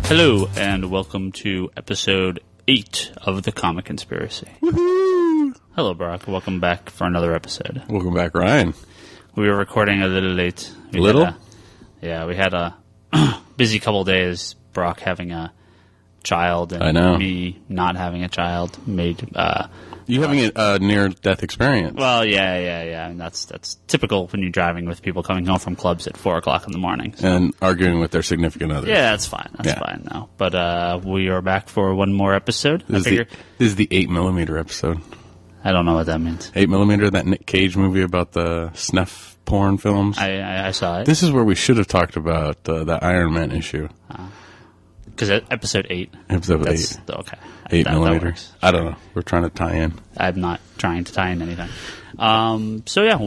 Hello, and welcome to episode 8 of The Comic Conspiracy. Woohoo! Hello, Brock. Welcome back for another episode. Welcome back, Ryan. We were recording a little late. We had a busy couple days. Brock having a child, and me not having a child made... You having a near-death experience. Well, yeah. And that's typical when you're driving with people coming home from clubs at 4 o'clock in the morning. So. And arguing with their significant others. Yeah, that's fine. That's fine now. But we are back for one more episode. This is the 8mm episode. I don't know what that means. 8mm, that Nick Cage movie about the snuff porn films. I saw it. This is where we should have talked about the Iron Man issue. Because episode 8. Episode 8. Okay. 8mm. I don't know. We're trying to tie in. I'm not trying to tie in anything.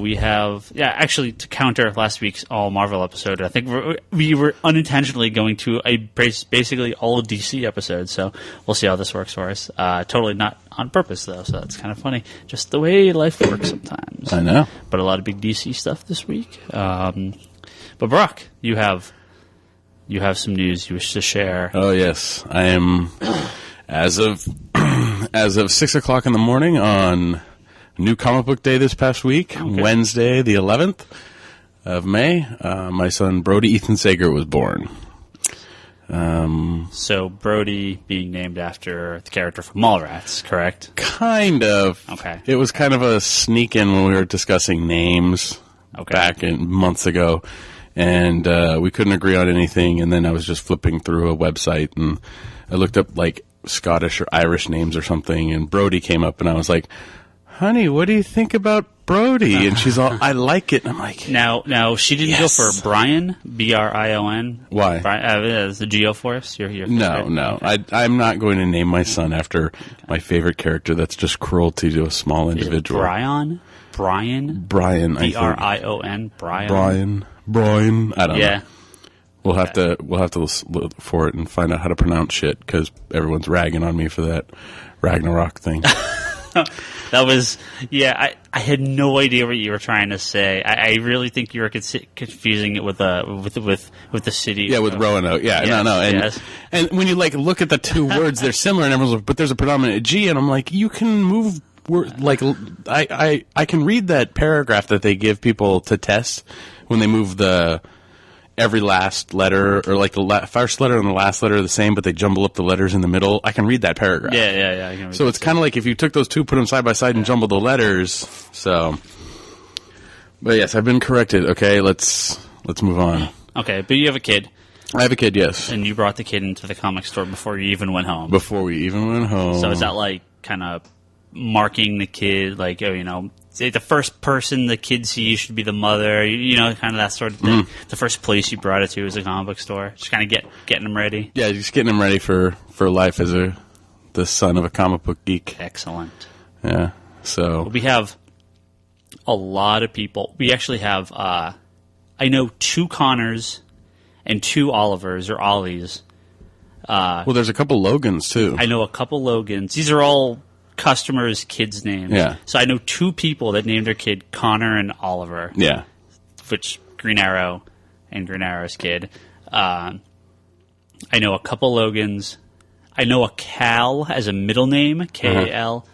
We have... Yeah, actually, to counter last week's All Marvel episode, I think we were unintentionally going to basically all DC episodes, so we'll see how this works for us. Totally not on purpose, though, so that's kind of funny. Just the way life works sometimes. I know. But a lot of big DC stuff this week. But Brock, you have some news you wish to share. Oh, yes. I am... As of 6 o'clock in the morning on New Comic Book Day this past week, Wednesday the 11th of May, my son Brody Ethan Sager was born. So Brody being named after the character from Mallrats, correct? Kind of. Okay. It was kind of a sneak in when we were discussing names back months ago, and we couldn't agree on anything, and then I was just flipping through a website, and I looked up, like, Scottish or Irish names or something, and Brody came up, and I was like, honey, what do you think about Brody? And she's all, I like it. And I'm like... Now she didn't go for Brian, B-R-I-O-N. Why? Is the Geoforce? No. I'm not going to name my son after my favorite character. That's just cruelty to a small individual. Brian? Brian, B-R-I-O-N? Brian. I don't know. We'll have to look for it and find out how to pronounce shit, because everyone's ragging on me for that Ragnarok thing. That was, I had no idea what you were trying to say. I really think you were confusing it with the city. Yeah, with Roanoke. Yeah, yes, no. And when you look at the two words, they're similar, and everyone's like, but there's a predominant G, and I'm like, you can move. I can read that paragraph that they give people to test when they move every last letter, or the first letter and the last letter are the same, but they jumble up the letters in the middle. I can read that paragraph. Yeah. I can read so it's kind of like if you took those two, put them side by side, and jumbled the letters. So, but yes, I've been corrected. Okay, let's move on. Okay, but you have a kid. I have a kid, yes. And you brought the kid into the comic store before you even went home. Before we even went home. So is that kind of marking the kid, the first person the kid sees should be the mother, kind of that sort of thing. The first place you brought it to is a comic book store. Just kind of getting them ready. Yeah, just getting them ready for life as the son of a comic book geek. Excellent. Yeah, so... We have a lot of people. We actually have, I know 2 Connors and 2 Olivers, or Ollies. Well, there's a couple Logans, too. I know a couple Logans. These are all... customers' kids' names. Yeah. So I know 2 people that named their kid Connor and Oliver. Yeah. Which Green Arrow and Green Arrow's kid. I know a couple Logans. I know a Cal as a middle name, K-A-L.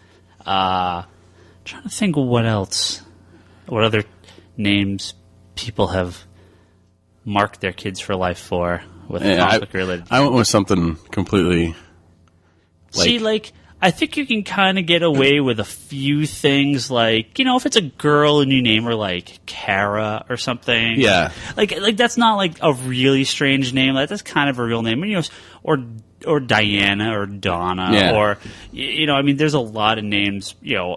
Trying to think what else. What other names people have marked their kids for life for with comic related. I went with something completely I think you can kind of get away with a few things, if it's a girl and you name her, Kara or something. Yeah. That's not, a really strange name. That's kind of a real name. Or Diana or Donna. Or, there's a lot of names, You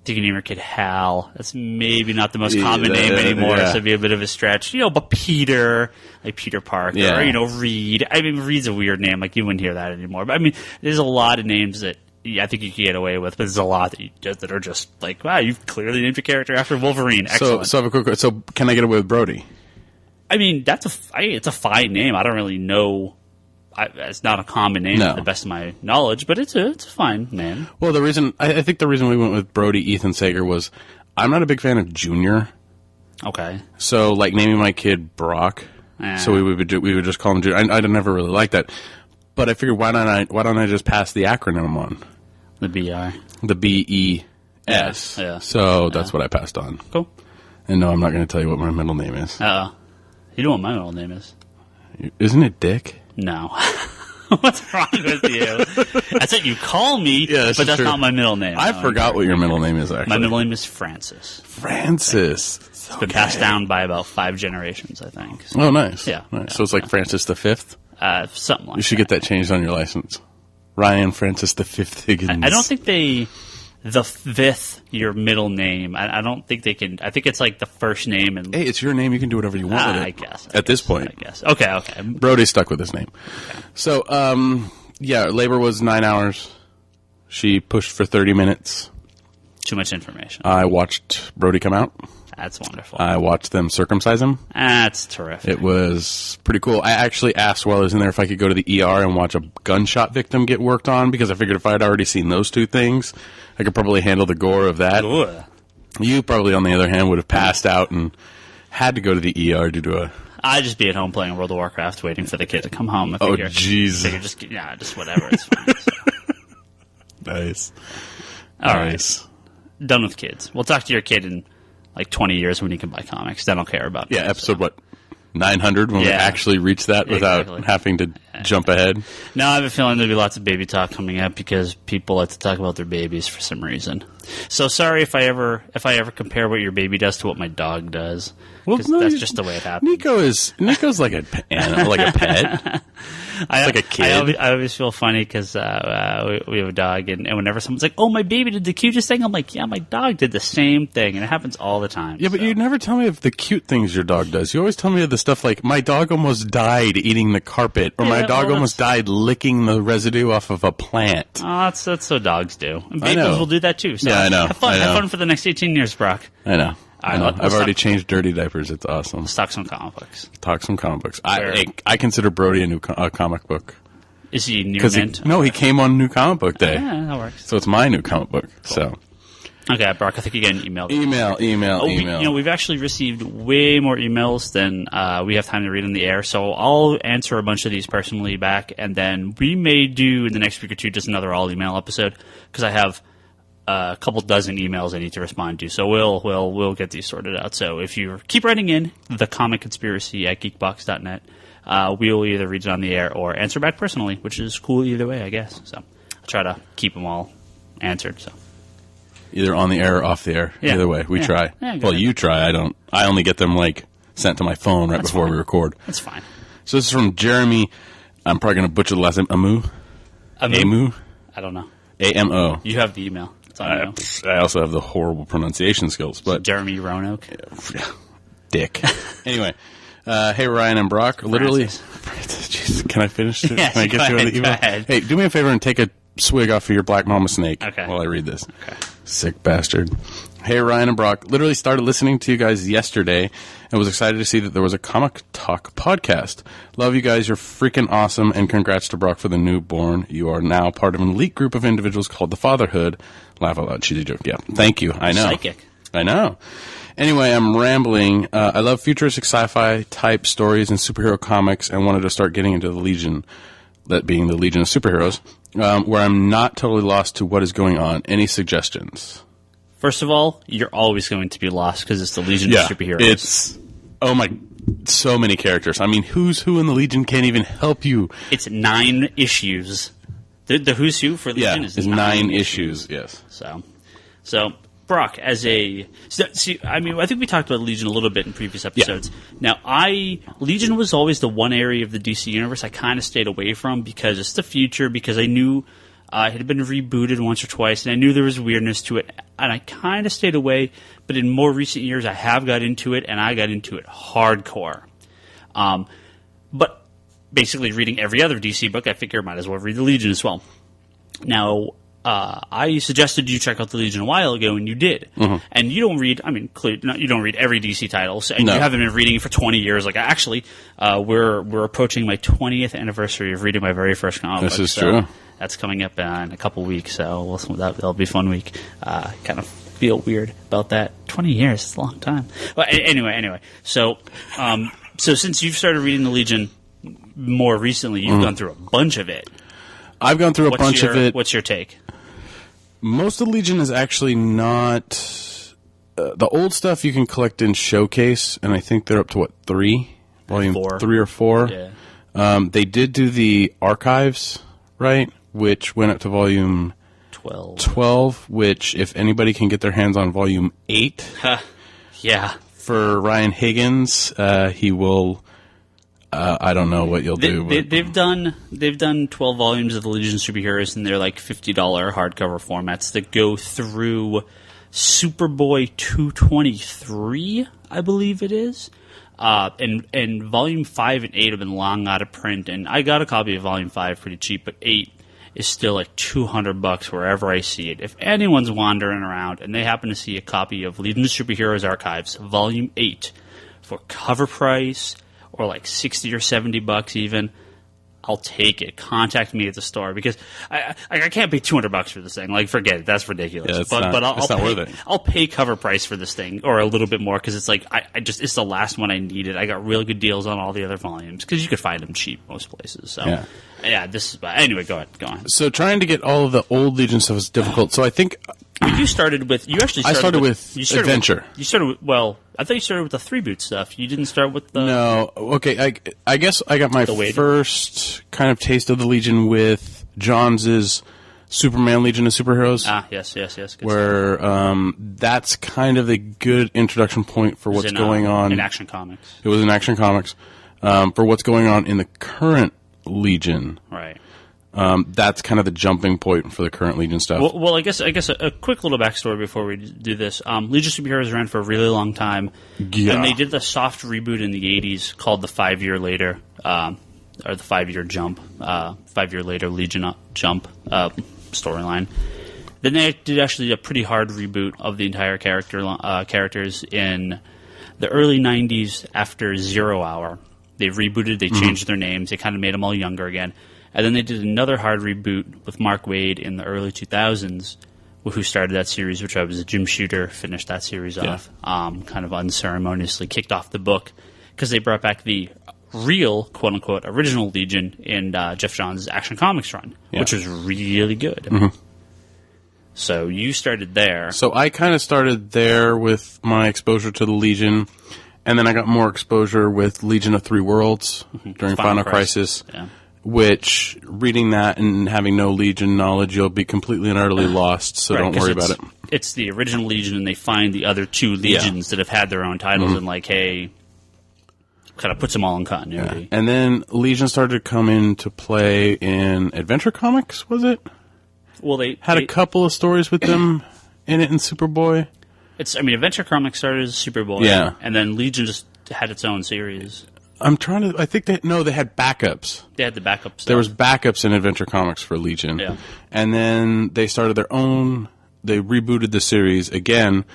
can name your kid Hal. That's maybe not the most common name anymore, so it'd be a bit of a stretch. But Peter, like Peter Parker, or, Reed. Reed's a weird name. You wouldn't hear that anymore. But, there's a lot of names that I think you can get away with, but there's a lot that are just wow, you've clearly named your character after Wolverine. Excellent. So I have a quick question. So can I get away with Brody? It's a fine name. I don't really know. It's not a common name to the best of my knowledge, but it's a fine name. Well, I think the reason we went with Brody Ethan Sager was I'm not a big fan of Junior. Okay. So, naming my kid Brock So we would just call him Junior. I never really liked that, but I figured why don't I just pass the acronym on The BR. the BES? Yeah. So that's what I passed on. Cool. And no, I'm not going to tell you what my middle name is. You know what my middle name is? Isn't it Dick? No. What's wrong with you? That's what you call me, but that's not my middle name. I forgot what your middle name is, actually. My middle name is Francis. Francis. It's been passed down by about 5 generations, I think. So, Oh, nice. Yeah. Nice. So it's like Francis the Fifth? something like that. You should get that changed on your license. Ryan Francis the Fifth Higgins. I don't think the fifth, your middle name. I don't think they can. I think it's like the first name. And hey, it's your name. You can do whatever you want with it. I guess. At this point. I guess. Okay. Brody's stuck with his name. Okay. So, labor was 9 hours. She pushed for 30 minutes. Too much information. I watched Brody come out. That's wonderful. I watched them circumcise him. That's terrific. It was pretty cool. I actually asked while I was in there if I could go to the ER and watch a gunshot victim get worked on, because I figured if I had already seen those two things, I could probably handle the gore of that. Ugh. You probably, on the other hand, would have passed out and had to go to the ER due to a... I'd just be at home playing World of Warcraft, waiting for the kid to come home. I Oh, figure, jeez. just whatever. It's fine. So. Nice. All nice. right. Done with kids. We'll talk to your kid in like 20 years when he can buy comics. Then I'll care about Yeah, it, episode, 900 when we actually reach that without having to jump ahead? No, I have a feeling there'll be lots of baby talk coming up because people like to talk about their babies for some reason. So sorry if I ever compare what your baby does to what my dog does. Because that's just the way it happens. Nico's like a pet. Like a kid. I always feel funny because we have a dog, and whenever someone's like, "Oh, my baby did the cutest thing," I'm like, "Yeah, my dog did the same thing," and it happens all the time. Yeah, but you never tell me of the cute things your dog does. You always tell me of the stuff like, my dog almost died eating the carpet, or my dog almost died licking the residue off of a plant. Oh, that's so dogs do. And babies will do that too. So yeah, I know. Have fun for the next 18 years, Brock. I know. I know. I've already changed dirty diapers. It's awesome. Let's talk some comic books. Talk some comic books. I consider Brody a new comic book. Is he near mint? He came on New Comic Book Day. Yeah, that works. So it's my new comic book. Cool. So. Okay, Brock, I think you got an email. Email. We've actually received way more emails than we have time to read on the air, so I'll answer a bunch of these personally back, and then we may do in the next week or two just another all-email episode, because I have a couple dozen emails I need to respond to, so we'll get these sorted out. So if you keep writing in, thecomicconspiracy@geekbox.net, we'll either read it on the air or answer back personally, which is cool either way, I guess. So I'll try to keep them all answered, so... Either on the air or off the air. Yeah. Either way, we try. Yeah, well, you try. I don't. I only get them sent to my phone right before we record. That's fine. So this is from Jeremy. I'm probably going to butcher the last name. Amu. I don't know. AMO. You have the email. It's on you. I also have the horrible pronunciation skills. But Jeremy Roanoke. Dick. Anyway. Hey, Ryan and Brock. Literally. Jeez, can I finish? Yes, can I get you on the email? Hey, do me a favor and take a swig off of your Black Mama Snake while I read this. Okay. Sick bastard. Hey, Ryan and Brock. Literally started listening to you guys yesterday and was excited to see that there was a Comic Talk podcast. Love you guys. You're freaking awesome. And congrats to Brock for the newborn. You are now part of an elite group of individuals called the Fatherhood. Laugh out loud. Cheesy joke. Yeah. Thank you. I know. Psychic. I know. Anyway, I'm rambling. I love futuristic sci-fi type stories and superhero comics and wanted to start getting into the Legion, that being the Legion of Superheroes, where I'm not totally lost to what is going on. Any suggestions? First of all, you're always going to be lost because it's the Legion of Superheroes. It's, so many characters. I mean, who's who in the Legion can't even help you. It's 9 issues. The who's who for Legion is 9 issues. Yes. So Brock, I think we talked about Legion a little bit in previous episodes. Yeah. Now, Legion was always the one area of the DC universe I kind of stayed away from because it's the future, because I knew it had been rebooted once or twice, and I knew there was weirdness to it, and I kind of stayed away, but in more recent years, I have got into it, and I got into it hardcore. But basically reading every other DC book, I figure I might as well read the Legion as well. Now, I suggested you check out the Legion a while ago, and you did. Mm-hmm. And you don't read, you don't read every DC title, and you haven't been reading for 20 years. Like, actually, we're approaching my 20th anniversary of reading my very first comic book. This is true. That's coming up in a couple weeks, so that'll be a fun week. Kind of feel weird about that. 20 years, it's a long time. But anyway, so So since you've started reading the Legion more recently, you've gone through a bunch of it. I've gone through a bunch of it. What's your take? Most of the Legion is actually not... the old stuff you can collect in Showcase, and I think they're up to, 3? Volume 4. 3 or 4. Yeah. They did do the archives, right? Which went up to volume 12, which if anybody can get their hands on volume 8... Yeah. For Ryan Higgins, he will... I don't know what you'll do. They've done 12 volumes of the Legion Superheroes, and they're like $50 hardcover formats that go through Superboy 223, I believe it is. And volume 5 and 8 have been long out of print, and I got a copy of volume 5 pretty cheap, but 8 is still like $200 wherever I see it. If anyone's wandering around and they happen to see a copy of Legion Superheroes Archives, volume 8, for cover price, or like 60 or $70 even, I'll take it. Contact me at the store, because I can't pay $200 for this thing. Like, forget it. That's ridiculous. Yeah, it's not worth it. I'll pay cover price for this thing, or a little bit more, because it's like it's the last one I needed. I got real good deals on all the other volumes, because you could find them cheap most places. So yeah, this is. Anyway, go ahead. So trying to get all of the old Legion stuff is difficult. So I think. You started with. I started with Adventure. I thought you started with the 3-boot stuff. You didn't start with the... No. Okay, I guess I got my first kind of taste of the Legion with Johns' Superman Legion of Superheroes. Ah, yes. Good where that's kind of a good introduction point for what's going on. In Action Comics. It was in Action Comics. For what's going on in the current Legion. Right. That's kind of the jumping point for the current Legion stuff. Well, I guess a quick little backstory before we do this. Legion Superheroes ran for a really long time, and they did the soft reboot in the 80s called the 5 Year Later, or the 5 Year Jump, 5 Year Later Legion Jump storyline. Then they did actually a pretty hard reboot of the entire characters in the early 90s after 0 Hour. They rebooted, they changed their names, they kind of made them all younger again. And then they did another hard reboot with Mark Waid in the early 2000s, who started that series, which I was a Jim Shooter, finished that series off, kind of unceremoniously kicked off the book, because they brought back the real, quote-unquote, original Legion in Jeff Johns' Action Comics run, which was really good. Mm-hmm. So you started there. So I kind of started there with my exposure to the Legion, and then I got more exposure with Legion of Three Worlds during Final Crisis. Yeah. Which, reading that and having no Legion knowledge, you'll be completely and utterly lost, so don't worry about it. It's the original Legion, and they find the other two Legions that have had their own titles, and like, hey, kind of puts them all in continuity. Yeah. And then Legion started to come into play in Adventure Comics, was it? Well, they had a couple of stories with them in it in Superboy. Adventure Comics started as Superboy, and then Legion just had its own series. I think they had backups. They had the backups. There was backups in Adventure Comics for Legion. Yeah. And then they started their own, they rebooted the series again.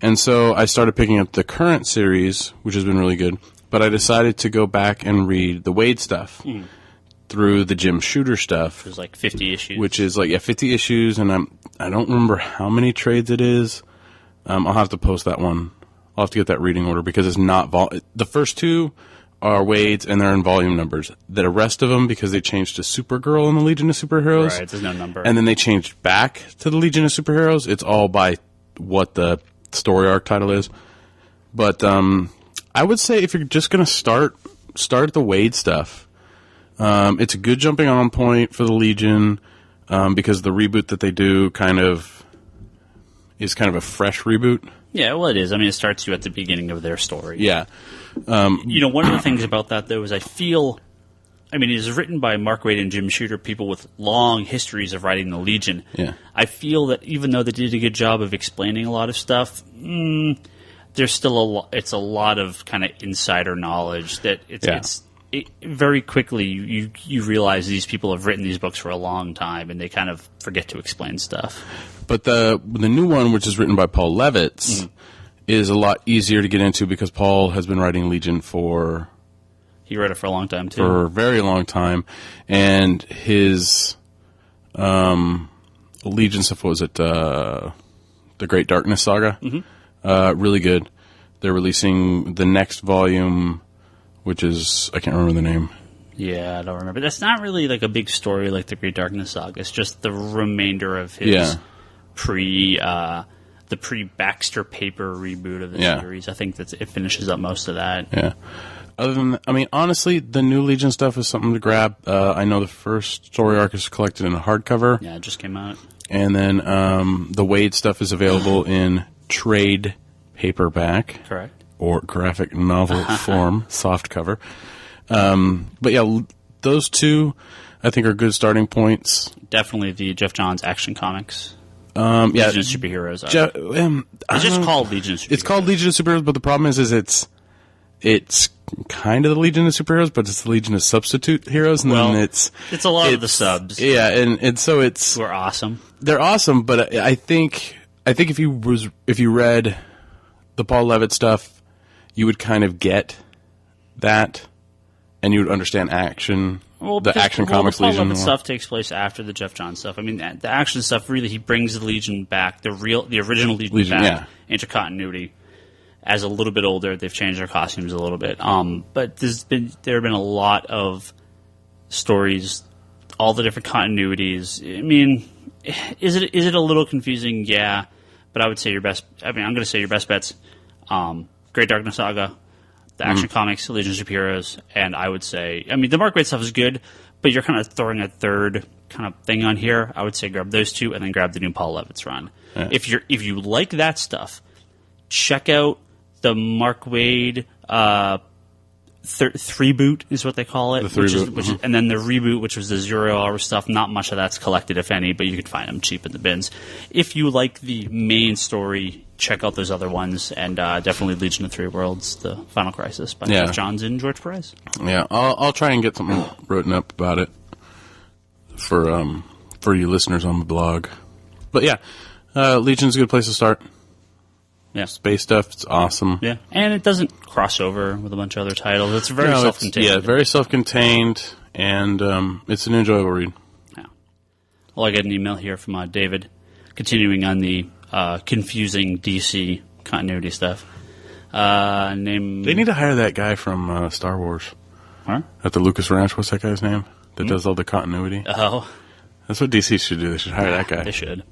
And so I started picking up the current series, which has been really good. But I decided to go back and read the Waid stuff through the Jim Shooter stuff. Which is like 50 issues. Which is 50 issues. And I don't remember how many trades it is. I'll have to post that one. I'll have to get that reading order, because it's not the first two are Wade's, and they're in volume numbers. The rest of them, because they changed to Supergirl in the Legion of Superheroes. Right, there's no number. And then they changed back to the Legion of Superheroes. It's all by what the story arc title is. But I would say if you're just going to start the Waid stuff. It's a good jumping on point for the Legion, because the reboot that they do is kind of a fresh reboot. Yeah, well, it is. It starts you at the beginning of their story. Yeah. One of the things about that, though, is I feel... it is written by Mark Waid and Jim Shooter, people with long histories of writing the Legion. Yeah. I feel that even though they did a good job of explaining a lot of stuff, there's still it's a lot of kind of insider knowledge that very quickly you realize these people have written these books for a long time, and they kind of forget to explain stuff. But the new one, which is written by Paul Levitz, is a lot easier to get into, because Paul has been writing Legion for... He wrote it for a long time, too. For a very long time. And his Legion stuff, was it the Great Darkness Saga? Really good. They're releasing the next volume which is, I can't remember the name. Yeah, I don't remember. That's not really like a big story like the Great Darkness Saga. It's just the remainder of his the pre-Baxter Paper reboot of the series. I think it finishes up most of that. Yeah. Other than that, I mean, honestly, the new Legion stuff is something to grab. I know the first story arc is collected in a hardcover. Yeah, it just came out. And then the Wade stuff is available in trade paperback. Correct. Or graphic novel form, soft cover. But yeah, those two, I think, are good starting points. Definitely the Jeff Johns Action Comics. Yeah, Legion of Superheroes. It's just called Legion of Superheroes. It's called Legion of Superheroes, but the problem is it's kind of the Legion of Superheroes, but it's the Legion of Substitute Heroes, and then it's a lot of the subs. Yeah, and so it's we're awesome. They're awesome, but I think if you read the Paul Levitt stuff, you would kind of get that, and you would understand action. The Action Comics the Paul Legion Levitt stuff takes place after the Jeff Johns stuff. I mean, the action stuff really, he brings the Legion back, the original Legion back into continuity. As a little bit older, they've changed their costumes a little bit. But there have been a lot of stories, all the different continuities. I mean, is it a little confusing? Yeah, but I would say I'm going to say your best bets: Great Darkness Saga, the Action Comics, Legion of Superheroes, and I would say, I mean, the Mark Waid stuff is good, but you're kind of throwing a third kind of thing on here. I would say grab those two, and then grab the new Paul Levitt's run. Yeah. If you like that stuff, check out the Mark Waid three-boot is what they call it, and then the reboot, which was the 0 hour stuff. Not much of that's collected, if any, but you can find them cheap in the bins. If you like the main story, check out those other ones, and definitely Legion of Three Worlds, The Final Crisis by Jeff Johns and George Perez. Yeah, I'll try and get something written up about it for you listeners on the blog. But yeah, Legion's a good place to start. Yeah. Space stuff, it's awesome. Yeah, and it doesn't cross over with a bunch of other titles. It's very self-contained. Very self-contained, and it's an enjoyable read. Yeah. Well, I get an email here from David, continuing on the confusing DC continuity stuff. They need to hire that guy from Star Wars. Huh? At the Lucas Ranch. What's that guy's name? That does all the continuity. Oh. That's what DC should do. They should hire that guy. They should.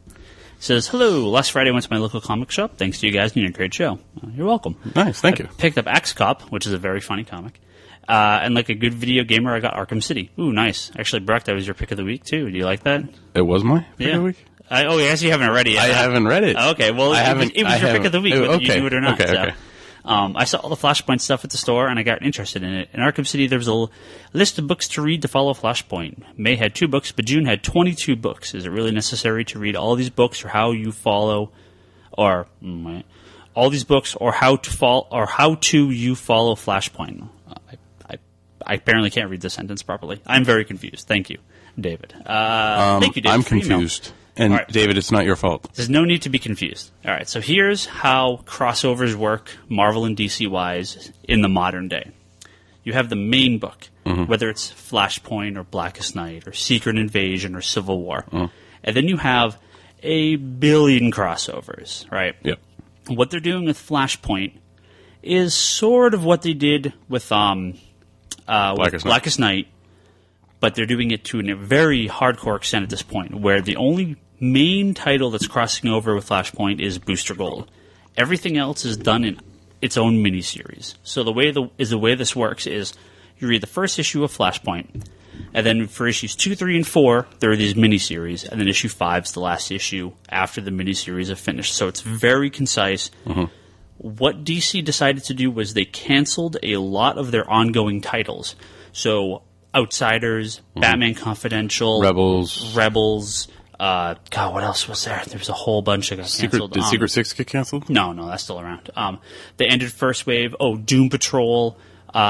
Says, hello, last Friday I went to my local comic shop. Thanks to you guys, and you're a great show. You're welcome. Nice, thank you. Picked up Axe Cop, which is a very funny comic. And like a good video gamer, I got Arkham City. Ooh, nice. Actually, Brock, that was your pick of the week, too. Do you like that? It was my pick of the week? Yes, you haven't read it yet. I haven't read it. Okay, well, it was your pick of the week, whether you knew it or not. Okay. I saw all the Flashpoint stuff at the store, and I got interested in it. In Arkham City, there was a list of books to read to follow Flashpoint. May had 2 books, but June had 22 books. Is it really necessary to read all these books, or how you follow, or all these books, or how to you follow Flashpoint? I apparently can't read the sentence properly. I'm very confused. Thank you, David. Thank you, David. I'm confused. And right. David, it's not your fault. There's no need to be confused. All right, so here's how crossovers work, Marvel and DC-wise, in the modern day. You have the main book, whether it's Flashpoint or Blackest Night or Secret Invasion or Civil War. And then you have a billion crossovers, right? Yep. What they're doing with Flashpoint is sort of what they did with Blackest Night, but they're doing it to a very hardcore extent at this point, where the only main title that's crossing over with Flashpoint is Booster Gold. Everything else is done in its own miniseries. So the way this works is you read the first issue of Flashpoint, and then for issues 2, 3, and 4, there are these miniseries, and then issue 5 is the last issue after the miniseries have finished. So it's very concise. What DC decided to do was they canceled a lot of their ongoing titles. So Outsiders, Batman Confidential, Rebels. God, what else was there? There was a whole bunch that got canceled. Did Secret 6 get canceled? No, that's still around. They ended First Wave. Doom Patrol,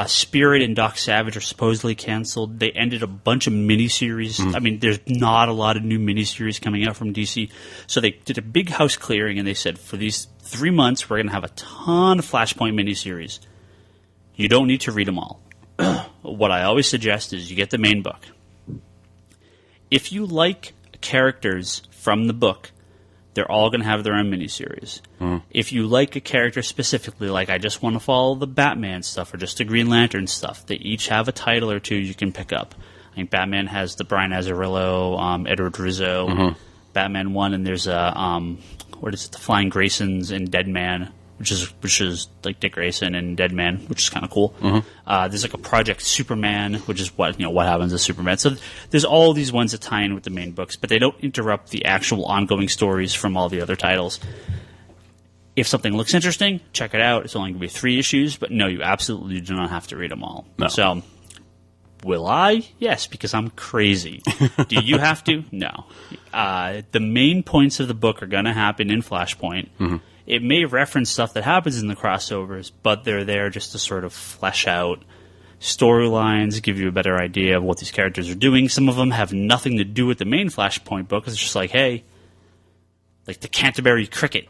Spirit, and Doc Savage are supposedly canceled. They ended a bunch of miniseries. I mean, there's not a lot of new miniseries coming out from DC. So they did a big house clearing, and they said, for these 3 months, we're going to have a ton of Flashpoint miniseries. You don't need to read them all. What I always suggest is you get the main book. If you like characters from the book, they're all going to have their own miniseries. If you like a character specifically, like I just want to follow the Batman stuff or just the Green Lantern stuff, they each have a title or two you can pick up. I think Batman has the Brian Azzarello, Edward Rizzo, Batman 1, and there's a what is it, the Flying Graysons and Dead Man, which is like Dick Grayson and Dead Man, which is kind of cool. There's like a Project Superman, which is what happens to Superman. So there's all these ones that tie in with the main books, but they don't interrupt the actual ongoing stories from all the other titles. If something looks interesting, check it out. It's only going to be 3 issues, but no, you absolutely do not have to read them all. No. So, will I? Yes, because I'm crazy. Do you have to? No. The main points of the book are going to happen in Flashpoint. It may reference stuff that happens in the crossovers, but they're there just to sort of flesh out storylines, give you a better idea of what these characters are doing. Some of them have nothing to do with the main Flashpoint book. It's just like, hey, like the Canterbury Cricket.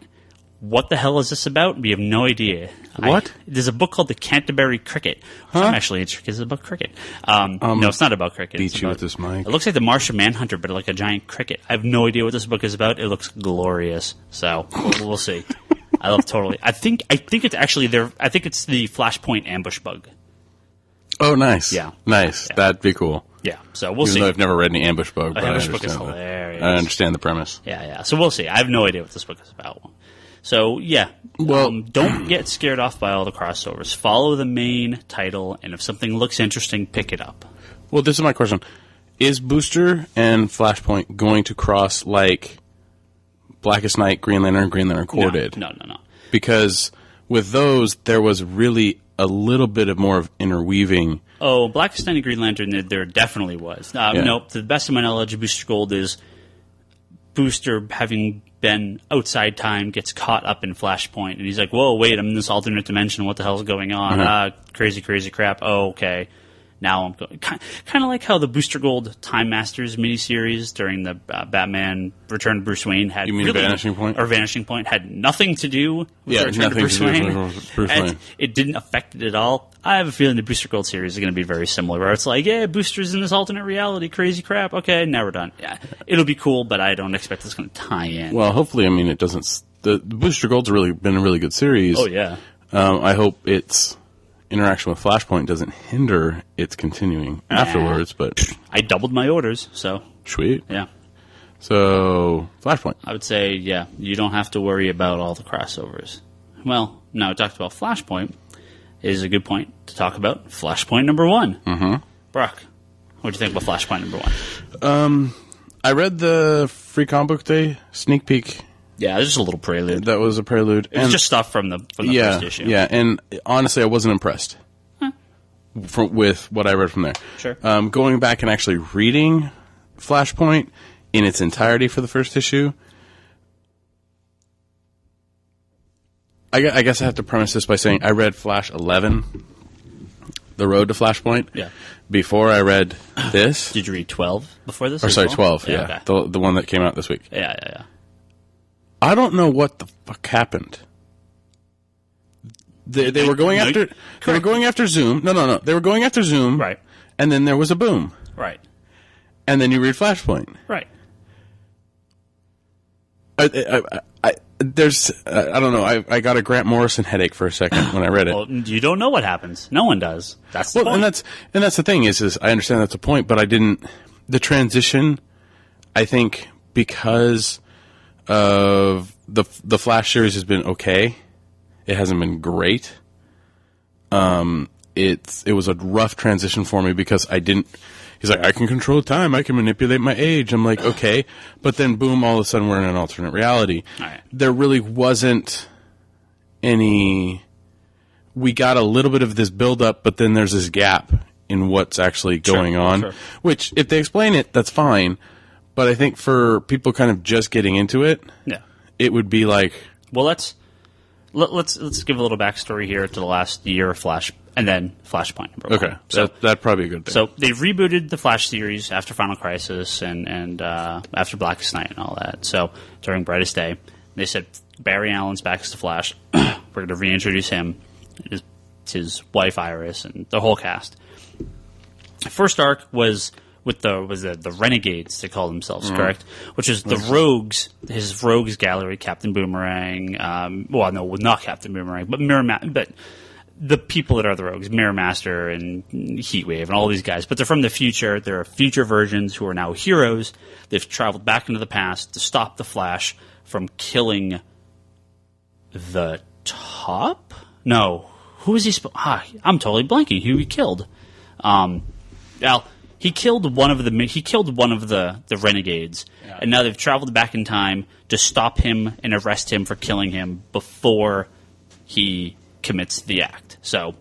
What the hell is this about? We have no idea. What? There's a book called The Canterbury Cricket. I'm actually interested because it's about cricket. No, it's not about cricket. Beat you with this mic. It looks like the Martian Manhunter, but like a giant cricket. I have no idea what this book is about. It looks glorious. So we'll see. I love totally. I think it's actually there. I think it's the Flashpoint ambush bug. Oh, nice. Yeah. Nice. Yeah. That'd be cool. Yeah. So we'll see. Even though I've never read any ambush bug, but ambush book is hilarious. I understand the premise. Yeah. So we'll see. I have no idea what this book is about. So yeah. Well, don't get scared off by all the crossovers. Follow the main title, and if something looks interesting, pick it up. Well, this is my question: is Booster and Flashpoint going to cross like Blackest Night, Green Lantern Core did? No. Because with those, there was really a little bit of more of interweaving. Oh, Blackest Night and Green Lantern, there definitely was. Nope, to the best of my knowledge, Booster Gold is Booster, having been outside time, gets caught up in Flashpoint, and he's like, whoa, wait, I'm in this alternate dimension, what the hell's going on? Crazy crap. Oh, okay. Now I'm going. Kind of like how the Booster Gold Time Masters miniseries during the Batman Return to Bruce Wayne had. You mean really, Vanishing Point? Or Vanishing Point had nothing to do with Return to Bruce Wayne. It didn't affect it at all. I have a feeling the Booster Gold series is going to be very similar, where it's like, yeah, Booster's in this alternate reality, crazy crap. Okay, now we're done. Yeah, it'll be cool, but I don't expect it's going to tie in. Well, hopefully, I mean, it doesn't. The Booster Gold's really been a really good series. Oh yeah. I hope its interaction with Flashpoint doesn't hinder its continuing afterwards, but I doubled my orders, so sweet. Yeah. So Flashpoint. I would say, yeah, you don't have to worry about all the crossovers. Well, now we talked about Flashpoint. It is a good point to talk about Flashpoint number 1. Mm-hmm. Brock, what do you think about Flashpoint number 1? I read the Free Comic Book Day sneak peek. Yeah, it was just a little prelude. That was a prelude. It was just stuff from the first issue. Yeah, and honestly, I wasn't impressed with what I read from there. Sure. Going back and actually reading Flashpoint in its entirety for the first issue, I guess I have to premise this by saying I read Flash 11, The Road to Flashpoint, before I read this. Did you read 12 before this? Or sorry, 12, yeah. Okay. The one that came out this week. Yeah. I don't know what the fuck happened. They were going after. They were going after Zoom. No. They were going after Zoom. Right. And then there was a boom. Right. And then you read Flashpoint. Right. I don't know. I got a Grant Morrison headache for a second when I read it. Well, you don't know what happens. No one does. That's the point. And that's the thing is I understand that's the point, but I didn't. The transition, I think, because of the Flash series has been okay. It hasn't been great. It was a rough transition for me because I didn't. He's like, I can control time. I can manipulate my age. I'm like, okay. But then, boom, all of a sudden we're in an alternate reality. Right. There really wasn't any... We got a little bit of this build-up, but then there's this gap in what's actually going on. Sure. Which, if they explain it, that's fine. But I think for people kind of just getting into it, it would be like... Well, let's give a little backstory here to the last year of Flash, and then Flashpoint number 1. Okay, so that'd probably be a good thing. So they rebooted the Flash series after Final Crisis and after Blackest Night and all that. So during Brightest Day, they said Barry Allen's back as the Flash. We're going to reintroduce him, his wife Iris, and the whole cast. The first arc was with the Renegades, they call themselves, correct? Which is the Rogues, his Rogues gallery, Captain Boomerang. Well, no, not Captain Boomerang, but but the people that are the Rogues, Mirror Master and Heatwave and all these guys. But they're from the future. There are future versions who are now heroes. They've traveled back into the past to stop the Flash from killing the Top? No. Who is he? I'm totally blanking. Who he killed? Well, he killed one of the Renegades, and now they've traveled back in time to stop him and arrest him for killing him before he commits the act. So,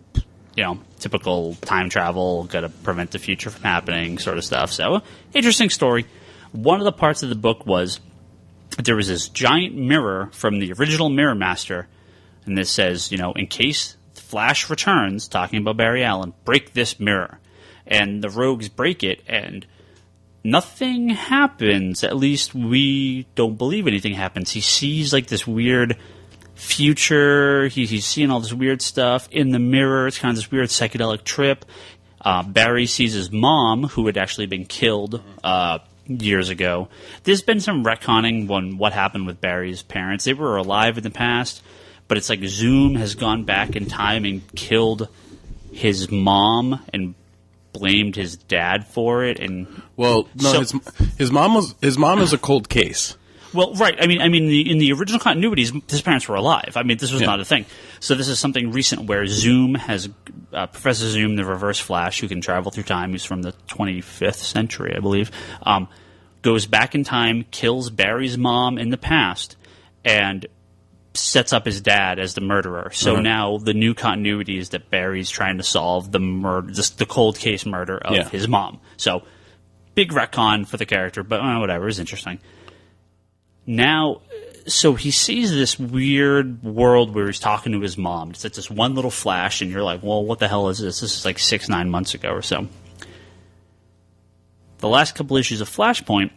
typical time travel, got to prevent the future from happening, sort of stuff. So, interesting story. One of the parts of the book was there was this giant mirror from the original Mirror Master, and this says, in case Flash returns, talking about Barry Allen, break this mirror. And the Rogues break it, and nothing happens. At least we don't believe anything happens. He sees like this weird future. He's seeing all this weird stuff in the mirror. It's kind of this weird psychedelic trip. Barry sees his mom, who had actually been killed years ago. There's been some retconning on what happened with Barry's parents. They were alive in the past, but it's like Zoom has gone back in time and killed his mom and blamed his dad for it. And his mom is a cold case. Well, right. I mean, in the original continuities, his parents were alive. I mean, this was not a thing. So this is something recent where Zoom has Professor Zoom, the Reverse Flash, who can travel through time, who's from the 25th century, I believe, goes back in time, kills Barry's mom in the past, and sets up his dad as the murderer. So now the new continuity is that Barry's trying to solve the murder, the cold case murder of his mom. So big retcon for the character, but whatever, it's interesting. Now, so he sees this weird world where he's talking to his mom. It's like this one little flash, and you're like, well, what the hell is this? This is like 6-9 months ago or so. The last couple issues of Flashpoint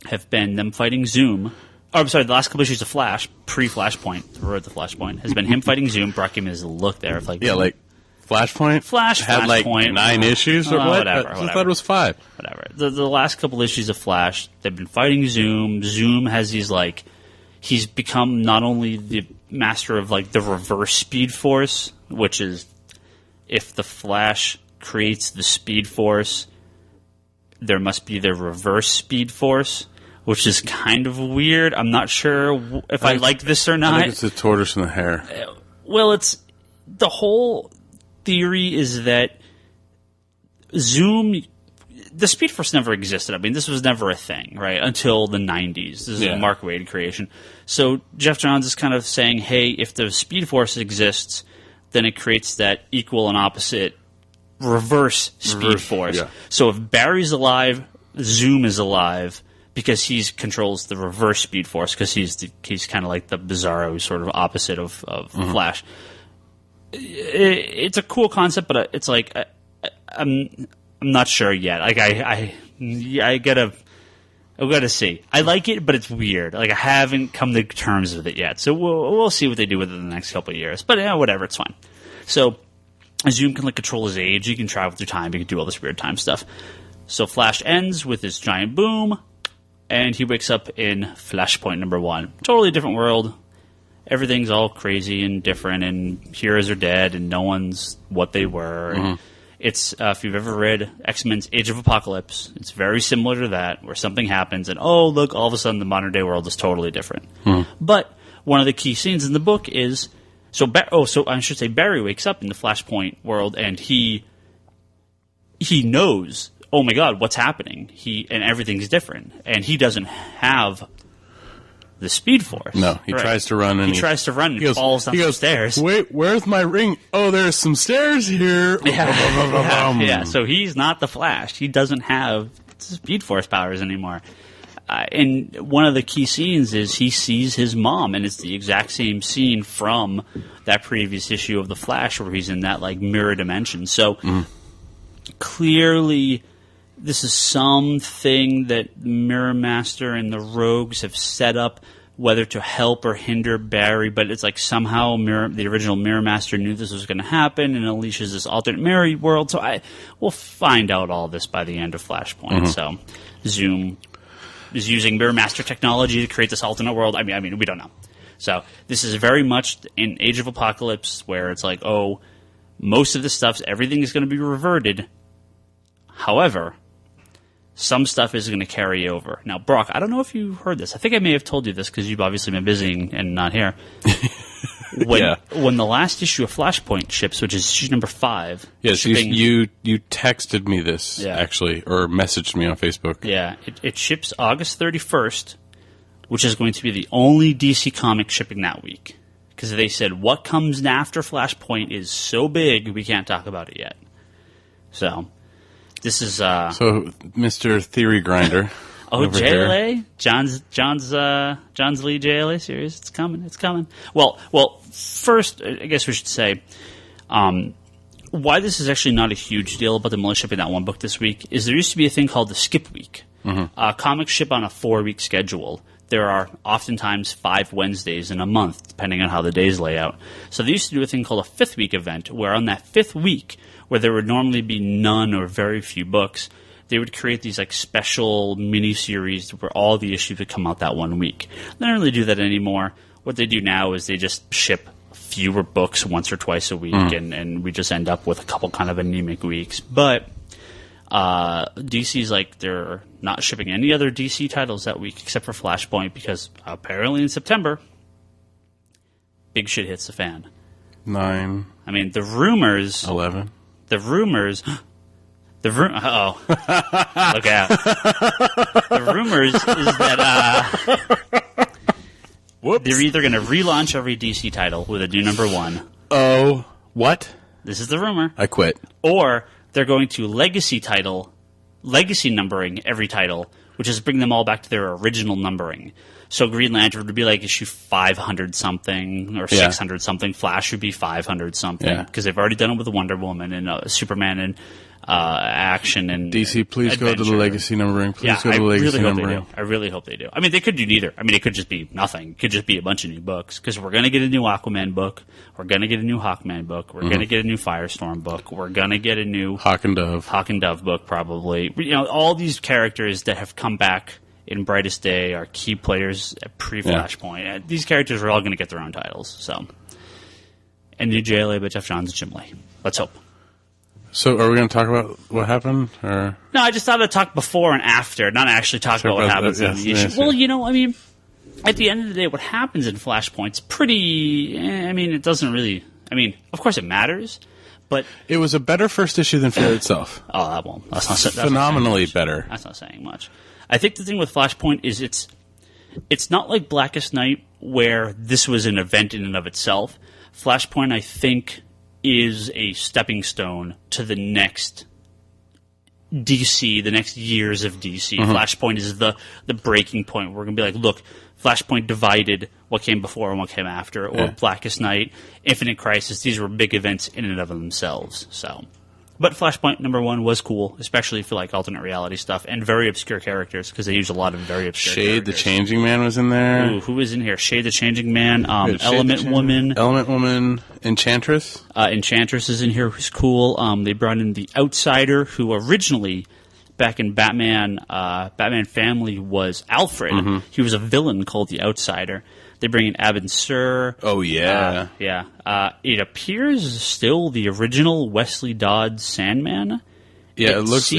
have been them fighting Zoom. Oh, I'm sorry, the last couple issues of Flash, pre-Flashpoint, the road to Flashpoint, has been him fighting Zoom. Brock gave me his look there. Of like, Flashpoint? Had like Flashpoint. 9 issues or what? Whatever. I thought it was 5. Whatever. The last couple issues of Flash, they've been fighting Zoom. Zoom has these, like, he's become not only the master of, like, the reverse Speed Force, which is if the Flash creates the Speed Force, there must be the reverse Speed Force, which is kind of weird. I'm not sure if I like this or not. I think it's the tortoise and the hare. Well, it's the whole theory is that Zoom, the Speed Force never existed. I mean, this was never a thing, right, until the 90s. This is a Mark Waid creation. So Jeff Johns is kind of saying, hey, if the Speed Force exists, then it creates that equal and opposite reverse Speed Force. Yeah. So if Barry's alive, Zoom is alive, because he controls the reverse Speed Force, because he's kind of like the bizarro sort of opposite of Flash. It's a cool concept, but it's like I'm not sure yet. Like I gotta see. I like it, but it's weird. Like I haven't come to terms with it yet. So we'll see what they do with it in the next couple of years. But whatever, it's fine. So Zoom can like control his age. He can travel through time. He can do all this weird time stuff. So Flash ends with this giant boom, and he wakes up in Flashpoint #1. Totally different world. Everything's all crazy and different, and heroes are dead, and no one's what they were. And it's if you've ever read X-Men's Age of Apocalypse, it's very similar to that, where something happens, and look, all of a sudden the modern day world is totally different. But one of the key scenes in the book is so I should say Barry wakes up in the Flashpoint world, and he knows, oh my God, what's happening? And everything's different, and he doesn't have the Speed Force. No, he tries to run, and he tries to run and falls down the stairs. Wait, where's my ring? Oh, there's some stairs here. Yeah, so he's not the Flash. He doesn't have Speed Force powers anymore. And one of the key scenes is he sees his mom, and it's the exact same scene from that previous issue of the Flash where he's in that like mirror dimension. So clearly this is something that Mirror Master and the Rogues have set up whether to help or hinder Barry, but it's like somehow the original Mirror Master knew this was going to happen and unleashes this alternate Mirror world. So we'll find out all this by the end of Flashpoint. So Zoom is using Mirror Master technology to create this alternate world. I mean, we don't know. So this is very much in Age of Apocalypse, where it's like, oh, most of the stuff, everything is going to be reverted. However, some stuff is going to carry over. Now, Brock, I don't know if you heard this. I think I may have told you this because you've obviously been busy and not here. When the last issue of Flashpoint ships, which is issue number 5. Yes, you texted me this, actually, or messaged me on Facebook. Yeah, it ships August 31st, which is going to be the only DC comic shipping that week. Because they said what comes after Flashpoint is so big, we can't talk about it yet. So... This is so Mr. Theory Grinder. Oh, JLA, John's Lee JLA series. It's coming. Well. First, I guess we should say why this is actually not a huge deal about the Militia shipping that one book this week is there used to be a thing called the Skip Week. Comics ship on a 4-week schedule. There are oftentimes 5 Wednesdays in a month, depending on how the days lay out. So they used to do a thing called a 5th week event, where on that 5th week, where there would normally be none or very few books, they would create these like special mini-series where all the issues would come out that one week. They don't really do that anymore. What they do now is they just ship fewer books once or twice a week, and we just end up with a couple kind of anemic weeks. But DC's like they're not shipping any other DC titles that week except for Flashpoint because apparently in September, big shit hits the fan. 9. I mean, the rumors... 11. The rumors... Uh-oh. Look out. The rumors is that they're either going to relaunch every DC title with a new number 1. Oh, what? This is the rumor. I quit. Or they're going to legacy numbering every title, which is bring them all back to their original numbering. So Green Lantern would be like issue 500-something or 600-something. Flash would be 500-something because they've already done it with Wonder Woman and Superman and Action and DC, please Adventure. go to the legacy numbering. Please go to the legacy numbering. I really hope they do. I mean, they could do neither. I mean, it could just be nothing. It could just be a bunch of new books because we're going to get a new Aquaman book. We're going to get a new Hawkman book. We're going to get a new Firestorm book. We're going to get a new Hawk and Dove book probably. You know, all these characters that have come back in Brightest Day are key players at pre-Flashpoint. Yeah. These characters are all going to get their own titles. So, and new JLA by Jeff Johns and Jim Lee. Let's hope. So, are we going to talk about what happened? Or? No, I just thought I'd talk before and after, not actually talk about what happens in the issue. Yes. Well, you know, I mean, at the end of the day, what happens in Flashpoint's pretty... I mean, it doesn't really... I mean, of course it matters, but... It was a better first issue than Fear itself. Oh, that won't... That's phenomenally better. That's not saying much. I think the thing with Flashpoint is it's not like Blackest Night, where this was an event in and of itself. Flashpoint, I think, is a stepping stone to the next DC, the next years of DC. Flashpoint is the breaking point. We're going to be like, look, Flashpoint divided what came before and what came after, or Blackest Night, Infinite Crisis. These were big events in and of themselves. So, but Flashpoint number 1 was cool, especially for like alternate reality stuff and very obscure characters because they use a lot of very obscure Shade characters. the Changing Man was in there. Ooh, who was in here? Shade the Changing Man, Element Woman, Enchantress. Enchantress is in here, who's cool. They brought in the Outsider, who originally, back in Batman Family, was Alfred. He was a villain called the Outsider. They bring in Abin Sur. Oh, yeah. It appears still the original Wesley Dodds Sandman. Yeah, it looks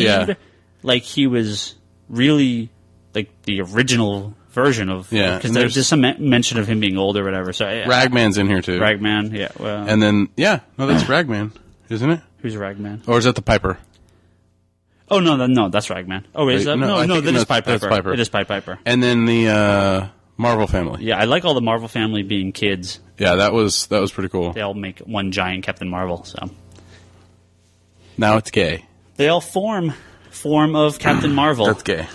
like he was really like the original version of... Yeah. Because there's some mention of him being old or whatever. So Ragman's in here, too. Ragman, yeah. Well, and then, that's Ragman, isn't it? Who's Ragman? Or is that the Piper? Oh, no, that's Ragman. Oh, is that? No, that is Pied Piper. It is Pied Piper. And then the Marvel family. Yeah, I like all the Marvel family being kids. Yeah, that was pretty cool. They all make one giant Captain Marvel, so. Now it's gay. They all form of Captain Marvel. That's gay.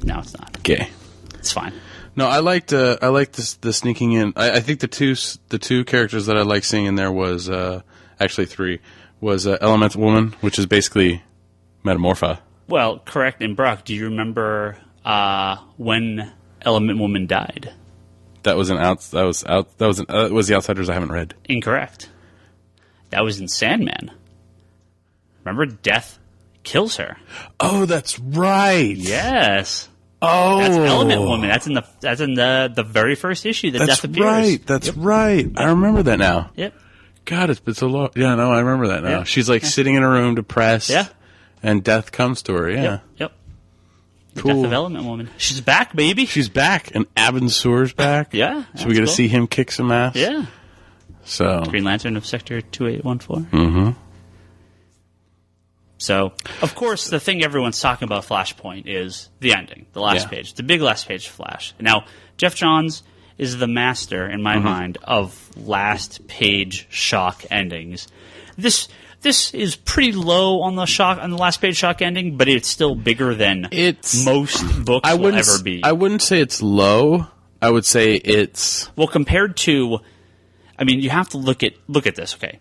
No, it's not. Gay. It's fine. No, I liked the sneaking in. I think the two characters that I liked seeing in there was actually 3 was Elemental Woman, which is basically Metamorpha. Well, correct. And Brock, do you remember when Element Woman died. That was the Outsiders I haven't read. Incorrect. That was in Sandman. Remember, Death kills her. Oh, that's right. Yes. Oh, that's Element Woman. That's in the very first issue that Death appears. Right. That's right. Yep. I remember that now. Yep. God, it's been so long. Yeah, no, I remember that now. Yep. She's like sitting in a room depressed. Yeah. And Death comes to her. Yeah. Yep. Cool. Death of Element Woman. She's back, baby. She's back. And Abin Sur's back. Yeah. So we get to see him kick some ass. Yeah. So Green Lantern of Sector 2814. Mm-hmm. So, of course, the thing everyone's talking about Flashpoint is the ending, the last page, the big last page of Flash. Now, Jeff Johns is the master, in my mind, of last page shock endings. This is pretty low on the last page shock ending, but it's still bigger than most books will ever be. I wouldn't say it's low. I would say it's compared to. I mean, you have to look at this. Okay,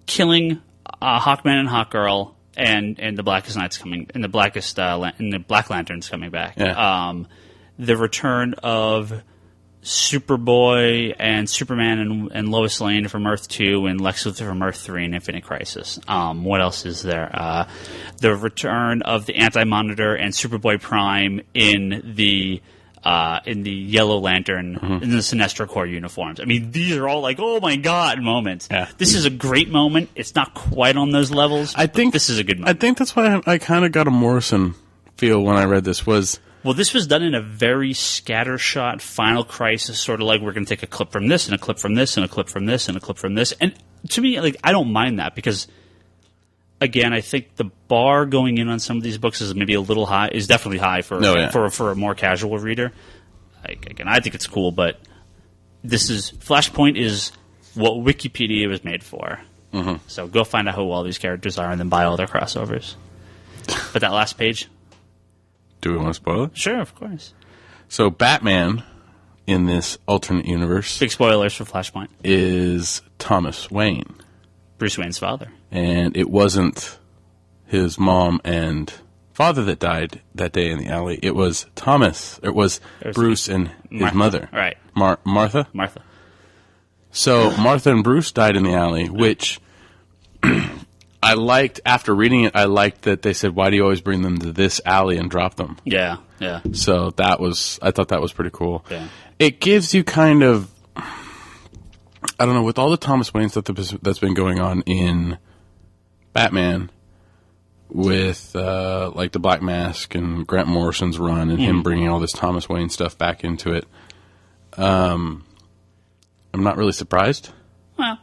killing Hawkman and Hawkgirl and the Blackest Nights coming and the Black Lanterns coming back. Yeah. The return of Superboy and Superman and Lois Lane from Earth 2 and Lex Luthor from Earth 3 and Infinite Crisis. What else is there? The return of the Anti-Monitor and Superboy Prime in the Yellow Lantern, in the Sinestro Corps uniforms. I mean, these are all like, oh my god moments. Yeah. This is a great moment. It's not quite on those levels. I think this is a good moment. I think that's why I kind of got a Morrison feel when I read this. Well, this was done in a very scattershot Final Crisis, sort of like we're going to take a clip from this and a clip from this and a clip from this and a clip from this. And to me, like, I don't mind that because, again, I think the bar going in on some of these books is maybe a little high. Is definitely high for a more casual reader. Again, I think it's cool, but Flashpoint is what Wikipedia was made for. Mm-hmm. So go find out how well these characters are, and then buy all their crossovers. But that last page. Do we want to spoil it? Sure, of course. So Batman in this alternate universe, big spoilers for Flashpoint, is Thomas Wayne, Bruce Wayne's father. And it wasn't his mom and father that died that day in the alley. It was Thomas. It was Bruce and his mother. Right. Martha? Martha. So Martha and Bruce died in the alley, which I liked. After reading it, I liked that they said, why do you always bring them to this alley and drop them? Yeah, yeah. So I thought that was pretty cool. Yeah. It gives you kind of, I don't know, with all the Thomas Wayne stuff that's been going on in Batman, with like the Black Mask and Grant Morrison's run and him bringing all this Thomas Wayne stuff back into it, I'm not really surprised. Well,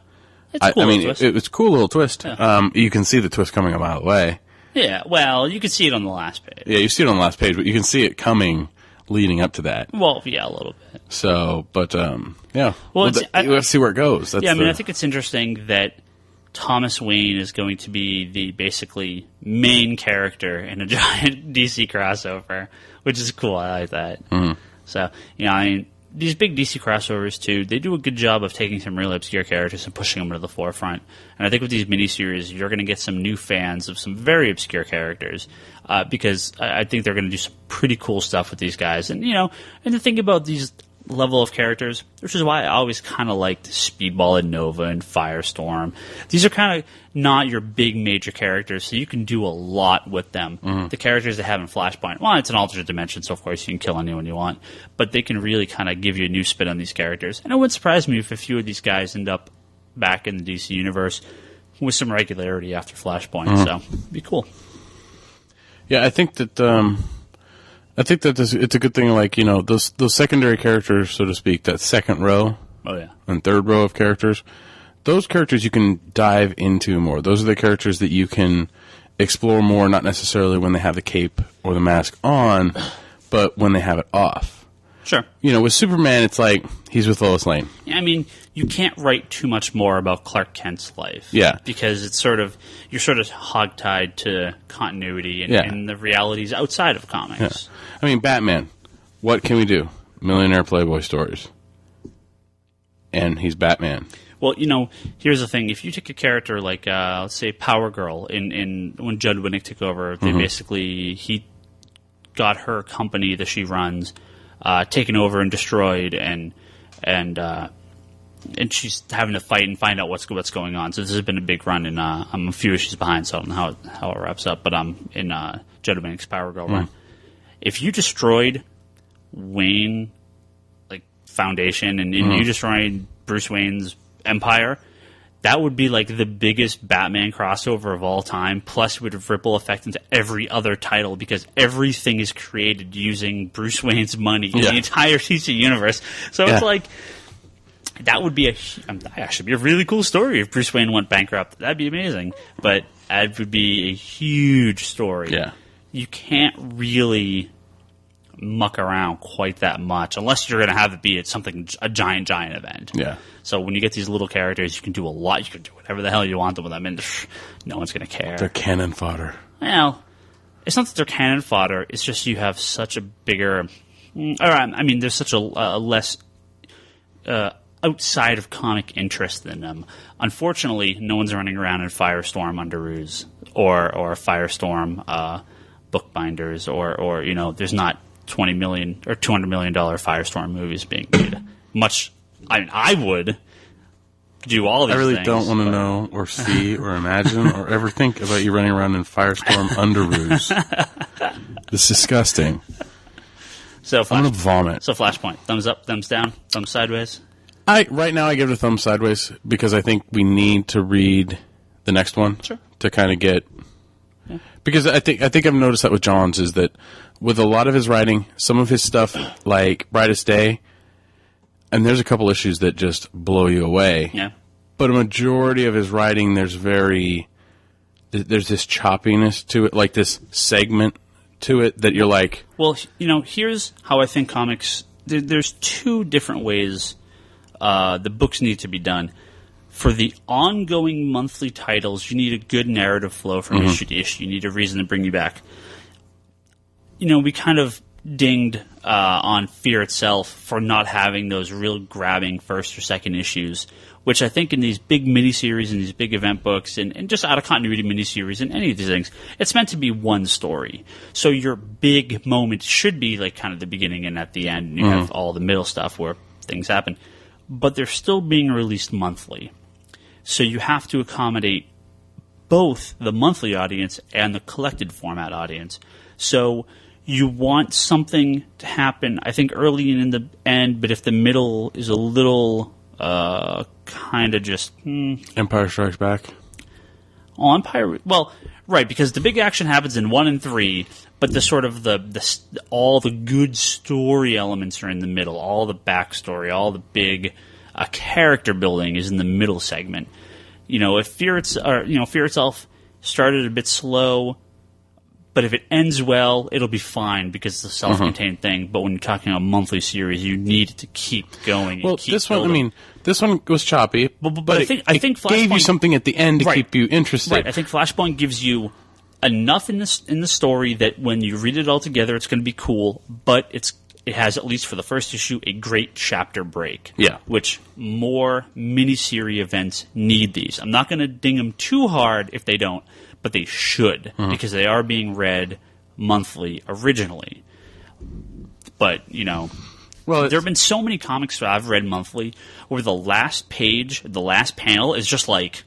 it's a cool little twist. It's a cool little twist. Yeah. You can see the twist coming a mile away. Yeah, well, you can see it on the last page. Yeah, you see it on the last page, but you can see it coming leading up to that. Well, yeah, a little bit. So, but, yeah. Well, let's see where it goes. I think it's interesting that Thomas Wayne is going to be the basically main character in a giant DC crossover, which is cool. I like that. Mm-hmm. So, these big DC crossovers, too, they do a good job of taking some really obscure characters and pushing them to the forefront. And I think with these miniseries, you're going to get some new fans of some very obscure characters because I think they're going to do some pretty cool stuff with these guys. And, and the thing about these level of characters, which is why I always kind of liked Speedball and Nova and Firestorm. These are kind of not your big major characters, so you can do a lot with them. Mm-hmm. The characters they have in Flashpoint, well, it's an alternate dimension, so of course you can kill anyone you want, but they can really kind of give you a new spin on these characters. And it wouldn't surprise me if a few of these guys end up back in the DC universe with some regularity after Flashpoint, so it'd be cool. Yeah, I think that it's a good thing, like, those secondary characters, so to speak, that second row and third row of characters, those characters you can dive into more. Those are the characters that you can explore more, not necessarily when they have the cape or the mask on, but when they have it off. Sure. With Superman, it's like he's with Lois Lane. I mean, you can't write too much more about Clark Kent's life. Yeah. Because it's you're sort of hogtied to continuity and the realities outside of comics. Yeah. I mean, Batman, what can we do? Millionaire Playboy stories. And he's Batman. Well, here's the thing. If you take a character like, let's say, Power Girl, in when Judd Winnick took over, they basically, he got her company that she runs taken over and destroyed, and she's having to fight and find out what's going on. So this has been a big run, and I'm a few issues behind, so I don't know how it wraps up. But I'm in Jedi Banks Power Girl run. If you destroyed Wayne Foundation and you destroyed Bruce Wayne's empire, that would be like the biggest Batman crossover of all time. Plus, it would ripple effect into every other title because everything is created using Bruce Wayne's money in the entire DC universe. So it's like that would be actually be a really cool story if Bruce Wayne went bankrupt. That'd be amazing. But it would be a huge story. Yeah, you can't really muck around quite that much unless you're going to have it be a giant event. Yeah. So when you get these little characters, you can do a lot. You can do whatever the hell you want with them, and no one's going to care. They're cannon fodder. Well, it's not that they're cannon fodder. It's just you have such a bigger. There's such a less outside of comic interest than them. Unfortunately, no one's running around in Firestorm Underoos or Firestorm bookbinders or there's not $20 million or $200 million Firestorm movies being made. I would do all these things. I really don't want to know or see or imagine or ever think about you running around in Firestorm Underoos. It's disgusting. So I'm going to vomit. So Flashpoint. Thumbs up, thumbs down, thumbs sideways? Right now I give it a thumb sideways because I think we need to read the next one to kind of get... Yeah. Because I think I've noticed that with Johns is that with a lot of his writing, some of his stuff like Brightest Day, and there's a couple issues that just blow you away. Yeah. But a majority of his writing, there's this choppiness to it, like this segment to it that you're like... Well, here's how I think comics... There's two different ways the books need to be done. For the ongoing monthly titles, you need a good narrative flow from issue to issue. You need a reason to bring you back. We kind of dinged on Fear itself for not having those real grabbing first or second issues, which I think in these big miniseries and these big event books and just out of continuity miniseries and any of these things, it's meant to be one story. So your big moment should be like kind of the beginning and at the end, and you have all the middle stuff where things happen. But they're still being released monthly. So you have to accommodate both the monthly audience and the collected format audience. So you want something to happen, I think, early and in the end, but if the middle is a little kind of just... Empire Strikes Back? Oh, Empire... Well, right, because the big action happens in 1 and 3, but the sort of all the good story elements are in the middle. All the backstory, all the big character building is in the middle segment. If Fear Itself started a bit slow, but if it ends well, it'll be fine because it's a self-contained thing. But when you're talking a monthly series, you need it to keep going. Well, this one was choppy, but I think Flashpoint gave you something at the end to keep you interested. Right. I think Flashpoint gives you enough in the story that when you read it all together, it's going to be cool. But it has, at least for the first issue, a great chapter break. Yeah. Which more miniseries events need these. I'm not going to ding them too hard if they don't, but they should because they are being read monthly originally. But, there have been so many comics that I've read monthly where the last page, the last panel is just like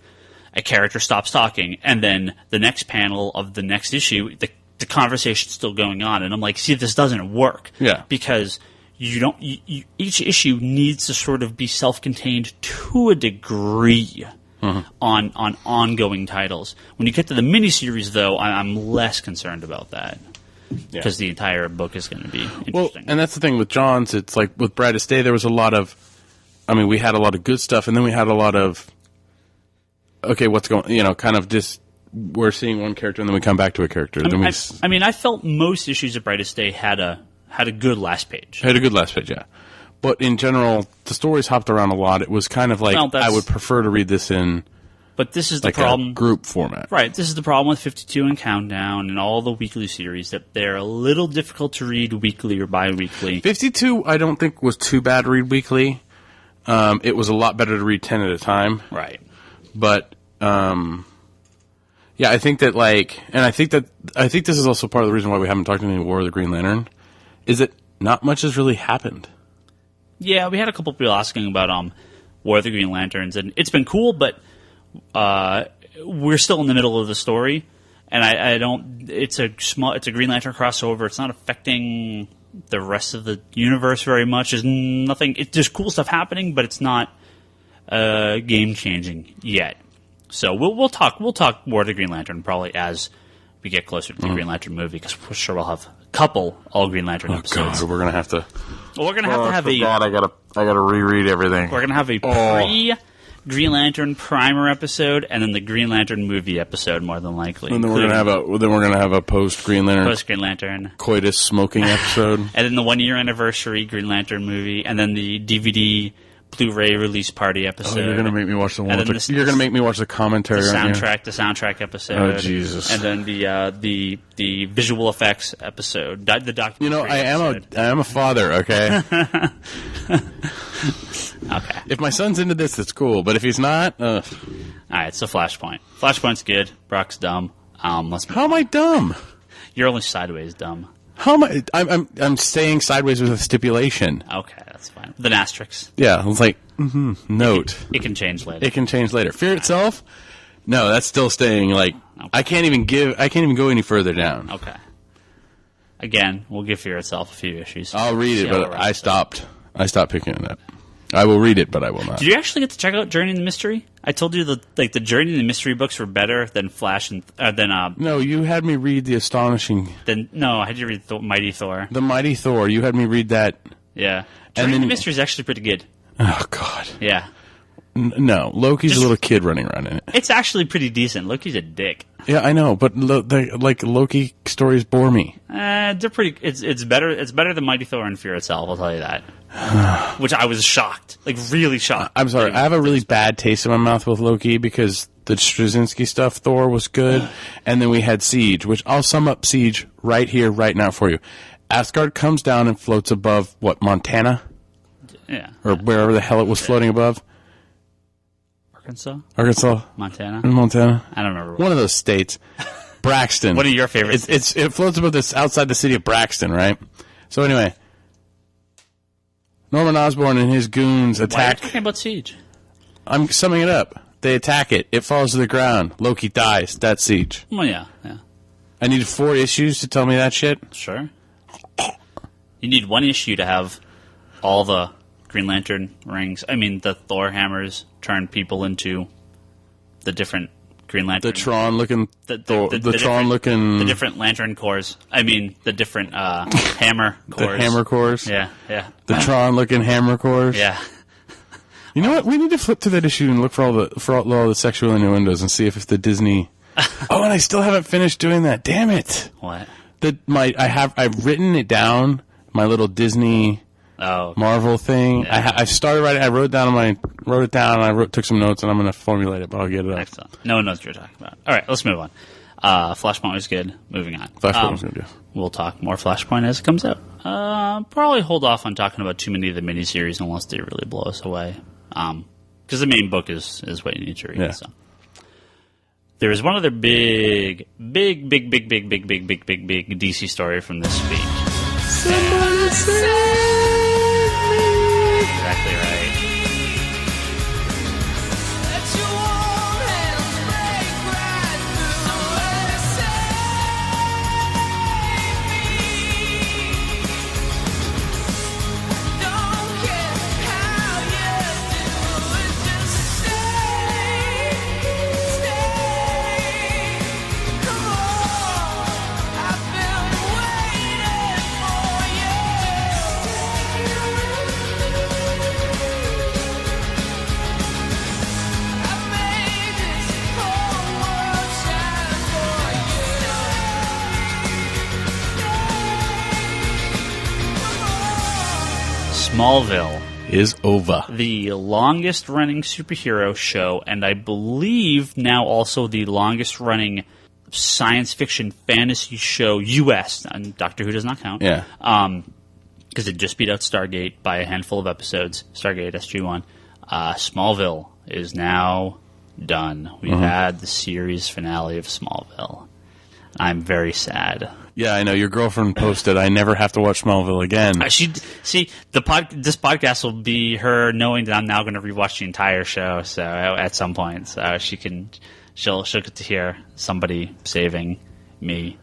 a character stops talking, and then the next panel of the next issue, the conversation's still going on, and I'm like, see, this doesn't work. Yeah. Because each issue needs to sort of be self-contained to a degree on ongoing titles. When you get to the miniseries, though, I'm less concerned about that. Because the entire book is going to be interesting. Well, and that's the thing with Johns, it's like with Brightest Day, there was a lot of, we had a lot of good stuff, and then we had a lot of, okay, what's going, kind of just, we're seeing one character, and then we come back to a character. I felt most issues of Brightest Day had a good last page. Had a good last page, yeah. But in general, the stories hopped around a lot. It was kind of like, I would prefer to read this in... But this is the problem. A group format. Right. This is the problem with 52 and Countdown and all the weekly series, that they're a little difficult to read weekly or bi-weekly. 52, I don't think was too bad to read weekly. It was a lot better to read 10 at a time. Right. But, Yeah, I think that I think this is also part of the reason why we haven't talked any War of the Green Lantern, is that not much has really happened. Yeah, we had a couple people asking about War of the Green Lanterns, and it's been cool, but we're still in the middle of the story, and I don't. It's a Green Lantern crossover. It's not affecting the rest of the universe very much. There's nothing. There's cool stuff happening, but it's not game changing yet. So we'll talk War of the Green Lantern probably as we get closer to the Green Lantern movie, because for sure we'll have a couple all Green Lantern episodes. God, we're gonna have to. Well, we're gonna have to have God, I gotta reread everything. We're gonna have a pre Green Lantern primer episode, and then the Green Lantern movie episode, more than likely. And then we're gonna have a post Green Lantern coitus smoking episode, and then the 1 year anniversary Green Lantern movie, and then the DVD Blu-ray release party episode. Oh, you're gonna make me watch the one. You're gonna make me watch the commentary. The soundtrack episode. Oh Jesus! And then the visual effects episode. The documentary. You know, I am a father. Okay. Okay. If my son's into this, that's cool. But if he's not, all right. So Flashpoint. Flashpoint's good. Brock's dumb. How am I dumb? You're only sideways dumb. How am I? I'm staying sideways with a stipulation. Okay, that's fine. With an asterisk. Yeah, it's like note. It can change later. It can change later. Fear itself? No, that's still staying. Like okay. I can't even go any further down. Okay. Again, we'll give Fear itself a few issues. I'll read it, but I stopped. I stopped picking it up. I will read it, but I will not. Did you actually get to check out Journey in the Mystery? I told you the Journey in the Mystery books were better than Flash and No, you had me read the Astonishing. No, I had you read Mighty Thor. The Mighty Thor. You had me read that. Yeah, Journey in the Mystery is actually pretty good. Oh God. Yeah. No, Loki's a little kid running around in it. It's actually pretty decent. Loki's a dick. Yeah, I know, but Loki stories bore me. They're pretty. It's better. It's better than Mighty Thor and Fear itself. I'll tell you that. Which I was shocked, like really shocked. I'm sorry, I have a really bad taste in my mouth with Loki because the Straczynski stuff, Thor, was good, and then we had Siege, which I'll sum up Siege right here, right now for you. Asgard comes down and floats above Montana, or wherever the hell it was floating above. Arkansas, Montana. I don't remember. One of those states. Braxton. One of your favorites. It floats above this outside the city of Braxton, right? So anyway, Norman Osborn and his goons attack. Why are you talking about Siege? I'm summing it up. They attack it. It falls to the ground. Loki dies. That's Siege. Well, yeah. I needed 4 issues to tell me that shit. Sure. You need 1 issue to have all the Green Lantern rings. I mean, the Thor hammers turn people into the different Green Lantern. The Tron-looking the different Lantern cores. I mean, the different hammer cores. The hammer cores? Yeah. The Tron-looking hammer cores? Yeah. You know what? We need to flip to that issue and look for all the sexual innuendos and see if the Disney... Oh, and I still haven't finished doing that. Damn it. What? I've written it down, my little Disney... Oh, okay. Marvel thing. Yeah. I started writing. I wrote it down. Took some notes, and I'm going to formulate it. But I'll get it up. Excellent. No one knows what you're talking about. All right, let's move on. Flashpoint was good. Moving on. Flashpoint was good. We'll talk more Flashpoint as it comes out. Probably hold off on talking about too many of the miniseries unless they really blow us away. Because the main book is what you need to read. Yeah. So. There is one other big DC story from this week. Somebody say. Exactly right. Smallville is over. The longest running superhero show, and I believe now also the longest running science fiction fantasy show U.S. And Doctor Who does not count. Yeah. Because it just beat out Stargate by a handful of episodes. Stargate SG-1. Smallville is now done. We've had the series finale of Smallville. I'm very sad. Yeah, I know. Your girlfriend posted, I never have to watch Smallville again. This podcast will be her knowing that I'm now going to rewatch the entire show. So at some point, so she'll get to hear somebody saving me.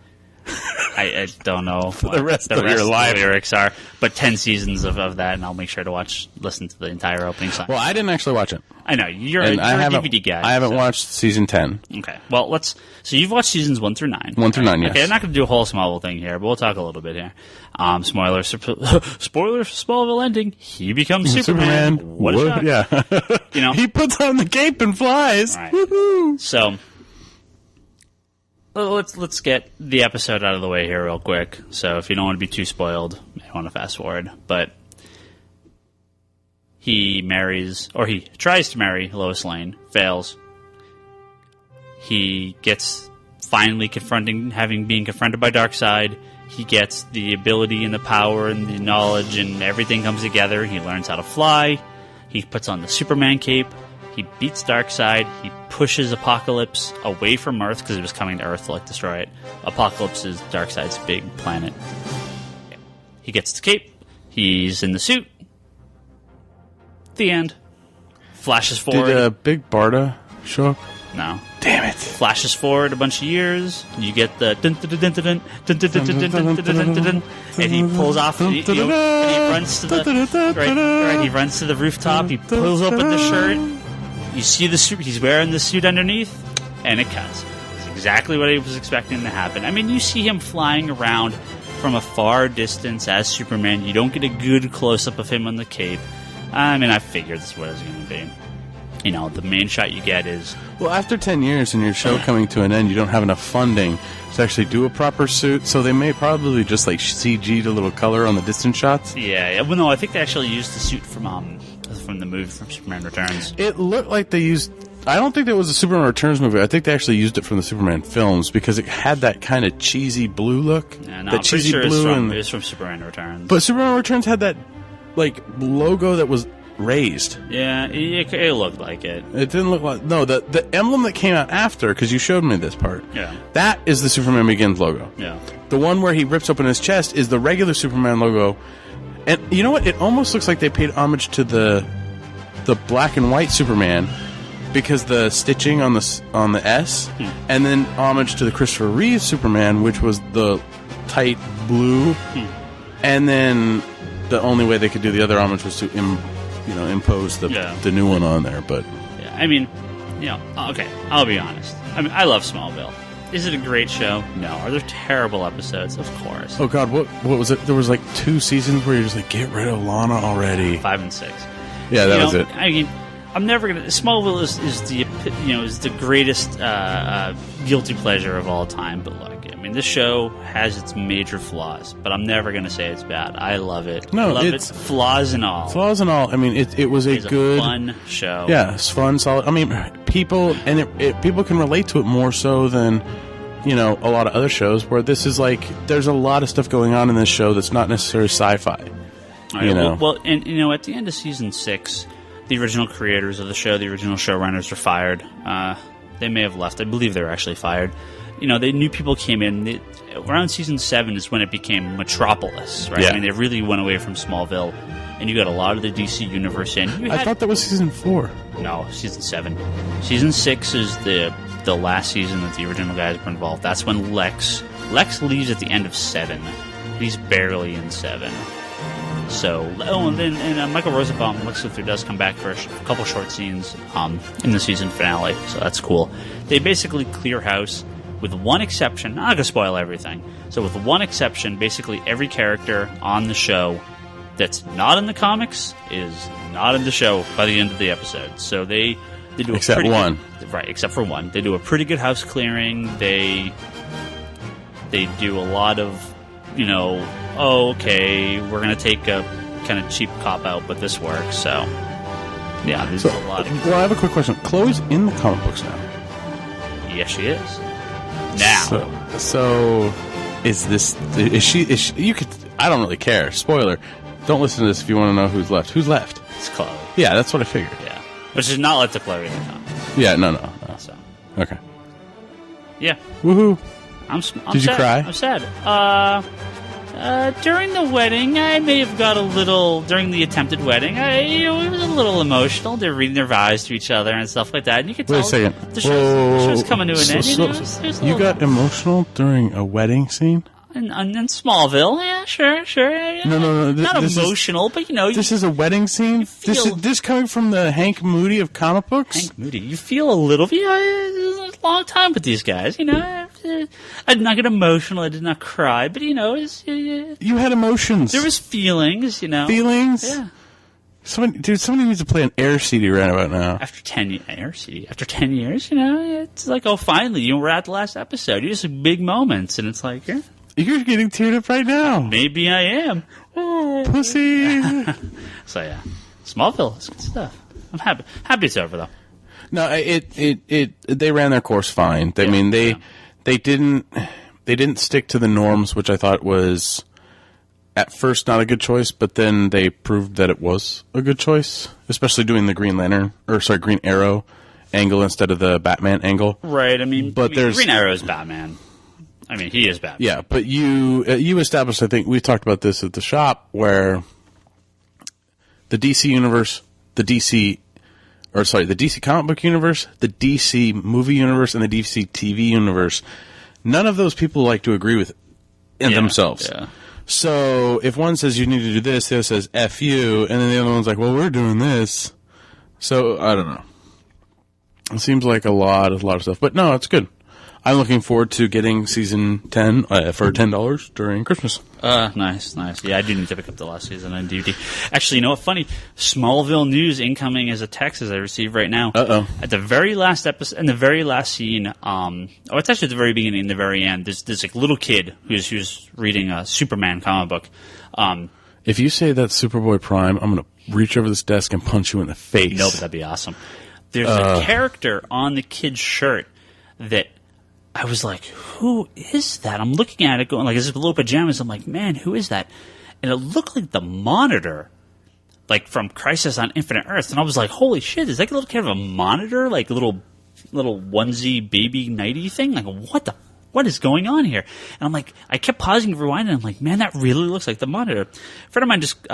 I don't know for the rest of your life. The lyrics are, but 10 seasons of that, and I'll make sure to listen to the entire opening song. Well, I didn't actually watch it. I know you're a DVD guy. I haven't watched season 10. Okay, well So you've watched seasons 1 through 9. 1 through 9, yes. Okay, I'm not going to do a whole Smallville thing here, but we'll talk a little bit here. Spoiler for Smallville ending. He becomes Superman. What a shock. Yeah. He puts on the cape and flies. Right. Woohoo! So let's get the episode out of the way here real quick. So if you don't want to be too spoiled, you want to fast forward. But he tries to marry Lois Lane, fails. He gets finally being confronted by Darkseid. He gets the ability and the power and the knowledge, and everything comes together. He learns how to fly. He puts on the Superman cape. He beats Darkseid. He pushes Apocalypse away from Earth because it was coming to Earth to destroy it. Apocalypse is Darkseid's big planet. He gets the cape. He's in the suit. The end. Flashes forward. Did Big Barda show up? No. Damn it. Flashes forward a bunch of years. You get the and he pulls off. And he runs to the he runs to the rooftop. He pulls open the shirt. You see the suit. He's wearing the suit underneath, and it cuts. It's exactly what I was expecting to happen. I mean, you see him flying around from a far distance as Superman. You don't get a good close-up of him on the cape. I mean, I figured this is what it was going to be. The main shot you get is... Well, after 10 years and your show coming to an end, you don't have enough funding to actually do a proper suit, so they may probably just, CG'd a little color on the distant shots. Yeah. Well, no, I think they actually used the suit from the movie from Superman Returns. It looked like they used... I don't think that was a Superman Returns movie. I think they actually used it from the Superman films because it had that kind of cheesy blue look. Yeah, no, that cheesy blue. It's from Superman Returns. But Superman Returns had that, logo that was raised. Yeah, it looked like it. It didn't look like... No, the emblem that came out after, because you showed me this part. Yeah. That is the Superman Begins logo. Yeah. The one where he rips open his chest is the regular Superman logo. And you know what? It almost looks like they paid homage to the black and white Superman because the stitching on the S, and then homage to the Christopher Reeve Superman, which was the tight blue. And then the only way they could do the other homage was to impose the new one on there. But yeah, I mean, okay, I'll be honest. I mean, I love Smallville. Is it a great show? No. Are there terrible episodes? Of course. Oh God, what was it? There was 2 seasons where you're just get rid of Lana already. 5 and 6. Yeah, that was it. I mean, I'm never gonna. Smallville is the greatest guilty pleasure of all time. But look, I mean, this show has its major flaws, but I'm never gonna say it's bad. I love it. No, love it's flaws and all. Flaws and all. I mean, it was a good, fun show. Yeah, it's fun, solid. I mean, people people can relate to it more so than a lot of other shows where this is there's a lot of stuff going on in this show that's not necessarily sci-fi. Right, well, and at the end of season 6, the original creators of the show, the original showrunners, are fired. They may have left. I believe they were actually fired. They new people came in. Around season 7 is when it became Metropolis, right? Yeah. I mean, they really went away from Smallville, and you got a lot of the DC universe in. I thought that was season 4. No, season 7. Season 6 is the last season that the original guys were involved. That's when Lex leaves at the end of 7. He's barely in 7. So, and then Michael Rosenbaum, Lex Luthor, does come back for a couple short scenes in the season finale, so that's cool. They basically clear house, with one exception. I'm not going to spoil everything. So with one exception, basically every character on the show that's not in the comics is not in the show by the end of the episode. So they do except one. Right, except for one. They do a pretty good house clearing. They do a lot of, okay, we're going to take a kind of cheap cop-out, but this works, so... Yeah, there's a lot of... Well, I have a quick question. Chloe's in the comic books now. Yes, she is. Now. So is she, you could... I don't really care. Spoiler. Don't listen to this if you want to know who's left. Who's left? It's Chloe. Yeah, that's what I figured. Yeah. But she's not like the Chloe in the comics. Yeah, no. So, Okay. yeah. Woohoo. I'm Did you sad. cry? I'm sad. During the wedding, I may have got a little. During the attempted wedding, it was a little emotional. They're reading their vows to each other and stuff like that. And you could tell. Wait a second. The show's coming to an end. You got emotional during a wedding scene? In Smallville, yeah, sure. Yeah. No. Not emotional, but this is a wedding scene. This coming from the Hank Moody of comic books. Hank Moody, you feel a little. A long time with these guys. I did not get emotional. I did not cry, but you had emotions. There was feelings. Feelings. Yeah. Somebody needs to play an Air CD right about now. After 10 years, it's like, oh, finally, we're at the last episode. You just have big moments, and it's like, yeah. You're getting teared up right now. Maybe I am. Pussy. So yeah, Smallville is good stuff. I'm happy. Happy it's over though. No, they ran their course fine. They didn't stick to the norms, which I thought was at first not a good choice, but then they proved that it was a good choice, especially doing the Green Arrow angle instead of the Batman angle. Right. But Green Arrow is Batman. He is Batman. Yeah, but you established, I think, we talked about this at the shop, where the DC universe, the DC comic book universe, the DC movie universe, and the DC TV universe, none of those people like to agree with in themselves. Yeah. So if one says you need to do this, the other says F you, and then the other one's like, well, we're doing this. So, I don't know. It seems like a lot of stuff. But no, it's good. I'm looking forward to getting season 10 for $10 during Christmas. Nice. Yeah, I do need to pick up the last season on DVD. Actually, you know what? Funny, Smallville news incoming as a text as I receive right now. Uh-oh. At the very last episode, in the very last scene, it's actually at the very beginning and the very end. There's like little kid who's reading a Superman comic book. If you say that's Superboy Prime, I'm going to reach over this desk and punch you in the face. No, but that'd be awesome. There's a character on the kid's shirt that I was like, who is that? I'm looking at it going, like, this is little pajamas. I'm like, man, who is that? And it looked like the Monitor, like from Crisis on Infinite Earths. And I was like, holy shit, is that a little kind of a Monitor? Like a little onesie baby nighty thing? Like, what is going on here? And I'm like, I kept pausing and rewinding. I'm like, man, that really looks like the Monitor. A friend of mine just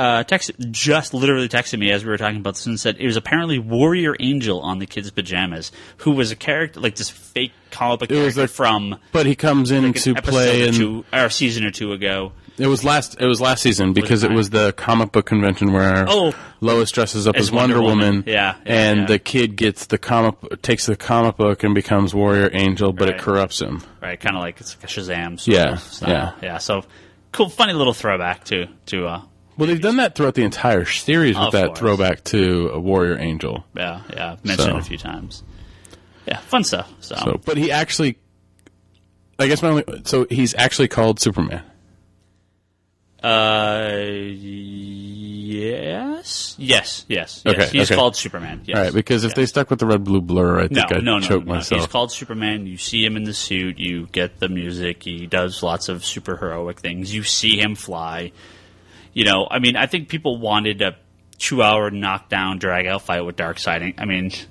literally texted me as we were talking about this and said it was apparently Warrior Angel on the kid's pajamas, who was a character, like this fake comic book character from. But he comes in like to play or a season or two ago. It was last season because it was the comic book convention where Lois dresses up as Wonder Woman. And the kid takes the comic book and becomes Warrior Angel, but it corrupts him. Right, kind of like it's like a Shazam sort of style. Yeah. So cool, funny little throwback to. Well, they've done that throughout the entire series with that throwback to a Warrior Angel. Yeah, mentioned it a few times. Yeah, fun stuff. But he actually, I guess he's actually called Superman. Yes. Okay, He's called Superman. Yes. All right, because if they stuck with the red blue blur, I think I'd choke myself. He's called Superman. You see him in the suit. You get the music. He does lots of superheroic things. You see him fly. I think people wanted a 2-hour knockdown, drag-out fight with Darkseid.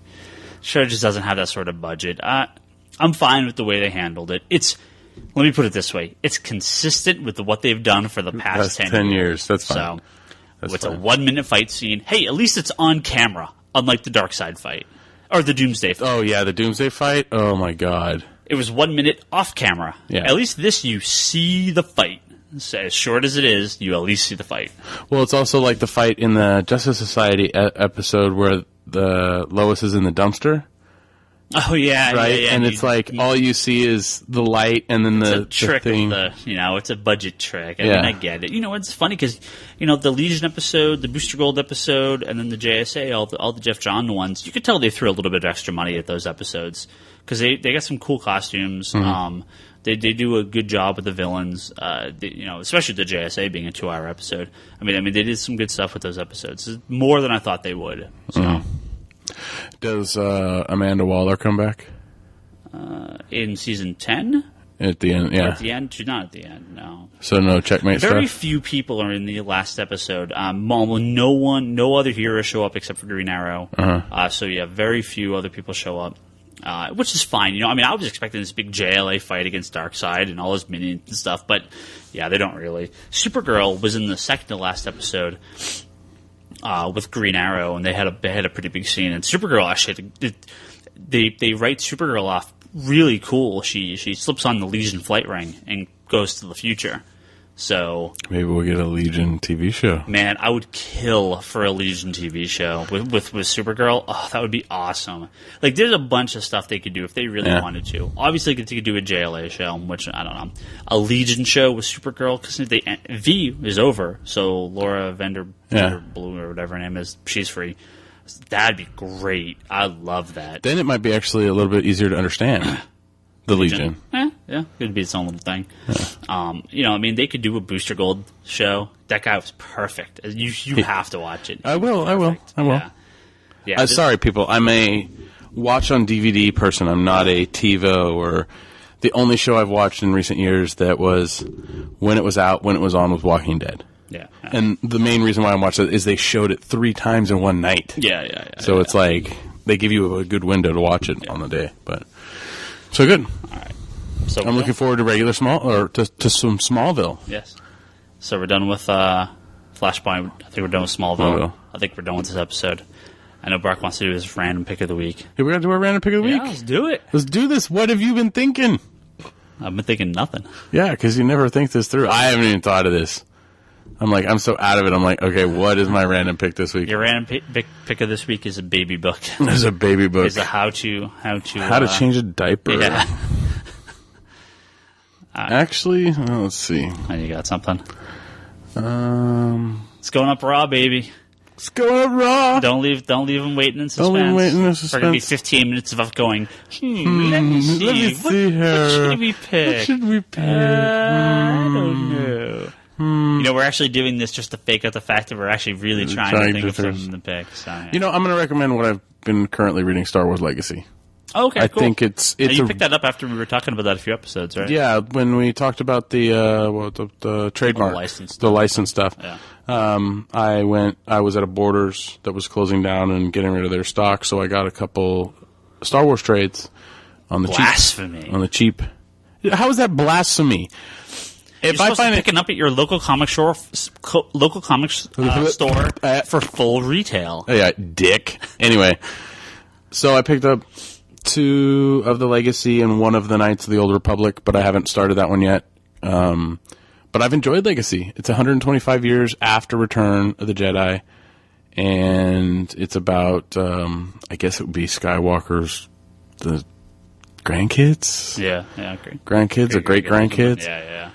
Show just doesn't have that sort of budget. I'm fine with the way they handled it. Let me put it this way. It's consistent with what they've done for the past 10 years. That's fine. It's a 1-minute fight scene. Hey, at least it's on camera, unlike the Darkseid fight. Or the Doomsday fight. Oh, yeah, the Doomsday fight? Oh, my God. It was 1 minute off camera. Yeah. At least this, you see the fight. So as short as it is, you at least see the fight. Well, it's also like the fight in the Justice Society episode where the Lois is in the dumpster. Oh yeah, right. Yeah. And it's like all you see is the light, and then the trick. The thing. It's a budget trick. I mean, I get it. It's funny because the Legion episode, the Booster Gold episode, and then the JSA, all the Jeff John ones. You could tell they threw a little bit of extra money at those episodes because they got some cool costumes. Mm-hmm. They do a good job with the villains. Especially the JSA being a 2-hour episode. I mean, they did some good stuff with those episodes. It's more than I thought they would. So. Mm-hmm. Does Amanda Waller come back? In season 10? At the end, yeah. At the end? She's not at the end, no. So no checkmate Very stuff? few people are in the last episode. No other heroes show up except for Green Arrow. So yeah, very few other people show up. Which is fine. I was expecting this big JLA fight against Darkseid and all his minions and stuff, but yeah, they don't really. Supergirl was in the second to last episode with Green Arrow, and they had a pretty big scene. And Supergirl actually, they write Supergirl off really cool. She slips on the Legion flight ring and goes to the future. So maybe we'll get a Legion TV show. Man, I would kill for a Legion TV show with Supergirl. Oh, that would be awesome. Like, there's a bunch of stuff they could do if they really wanted to. Obviously, they could do a JLA show, which, I don't know. A Legion show with Supergirl, because V is over, so Laura Vanderblue, or whatever her name is, she's free. That'd be great. I love that. Then it might be actually a little bit easier to understand. The Legion. Yeah, it'd be its own little thing. Yeah. They could do a Booster Gold show. That guy was perfect. You have to watch it. I will. Yeah. Sorry, people. I'm a watch on DVD person. I'm not a TiVo or the only show I've watched in recent years that was when it was out, when it was on, was Walking Dead. Yeah. And the main reason why I watched it is they showed it 3 times in one night. Yeah. So it's like they give you a good window to watch it on the day. So good. All right. So I'm looking forward to to some Smallville. Yes. So we're done with Flashpoint. I think we're done with Smallville. I think we're done with this episode. I know Brock wants to do his random pick of the week. Hey, we got to do our random pick of the week? Yeah, let's do it. Let's do this. What have you been thinking? I've been thinking nothing. Yeah, because you never think this through. I haven't even thought of this. I'm so out of it. I'm like, okay, what is my random pick this week? Your random pick of this week is a baby book. It's a baby book. It's a how to change a diaper. Yeah. Actually, let's see. Oh, you got something? It's going up raw, baby. It's going up raw. Don't leave them waiting in suspense. Don't leave them waiting in suspense. We're going to be 15 minutes of us going, let me see her. What should we pick? What should we pick? I don't know. We're actually doing this just to fake out the fact that we're actually really trying to think of something to pick. So, yeah. I'm going to recommend what I've been currently reading, Star Wars Legacy. Oh, okay, cool. I think it's you picked that up after we were talking about that a few episodes, right? Yeah, when we talked about the trademark, the license stuff. Yeah. I was at a Borders that was closing down and getting rid of their stock, so I got a couple Star Wars trades on the Blasphemy. cheap. On the cheap. How is that blasphemy? If I find picking up at your local comic store, store for full retail. Yeah, dick. Anyway, so I picked up 2 of the Legacy and 1 of the Knights of the Old Republic, but I haven't started that one yet. But I've enjoyed Legacy. It's 125 years after Return of the Jedi, and it's about, I guess it would be Skywalker's the grandkids. Yeah, grandkids or great grandkids. Yeah.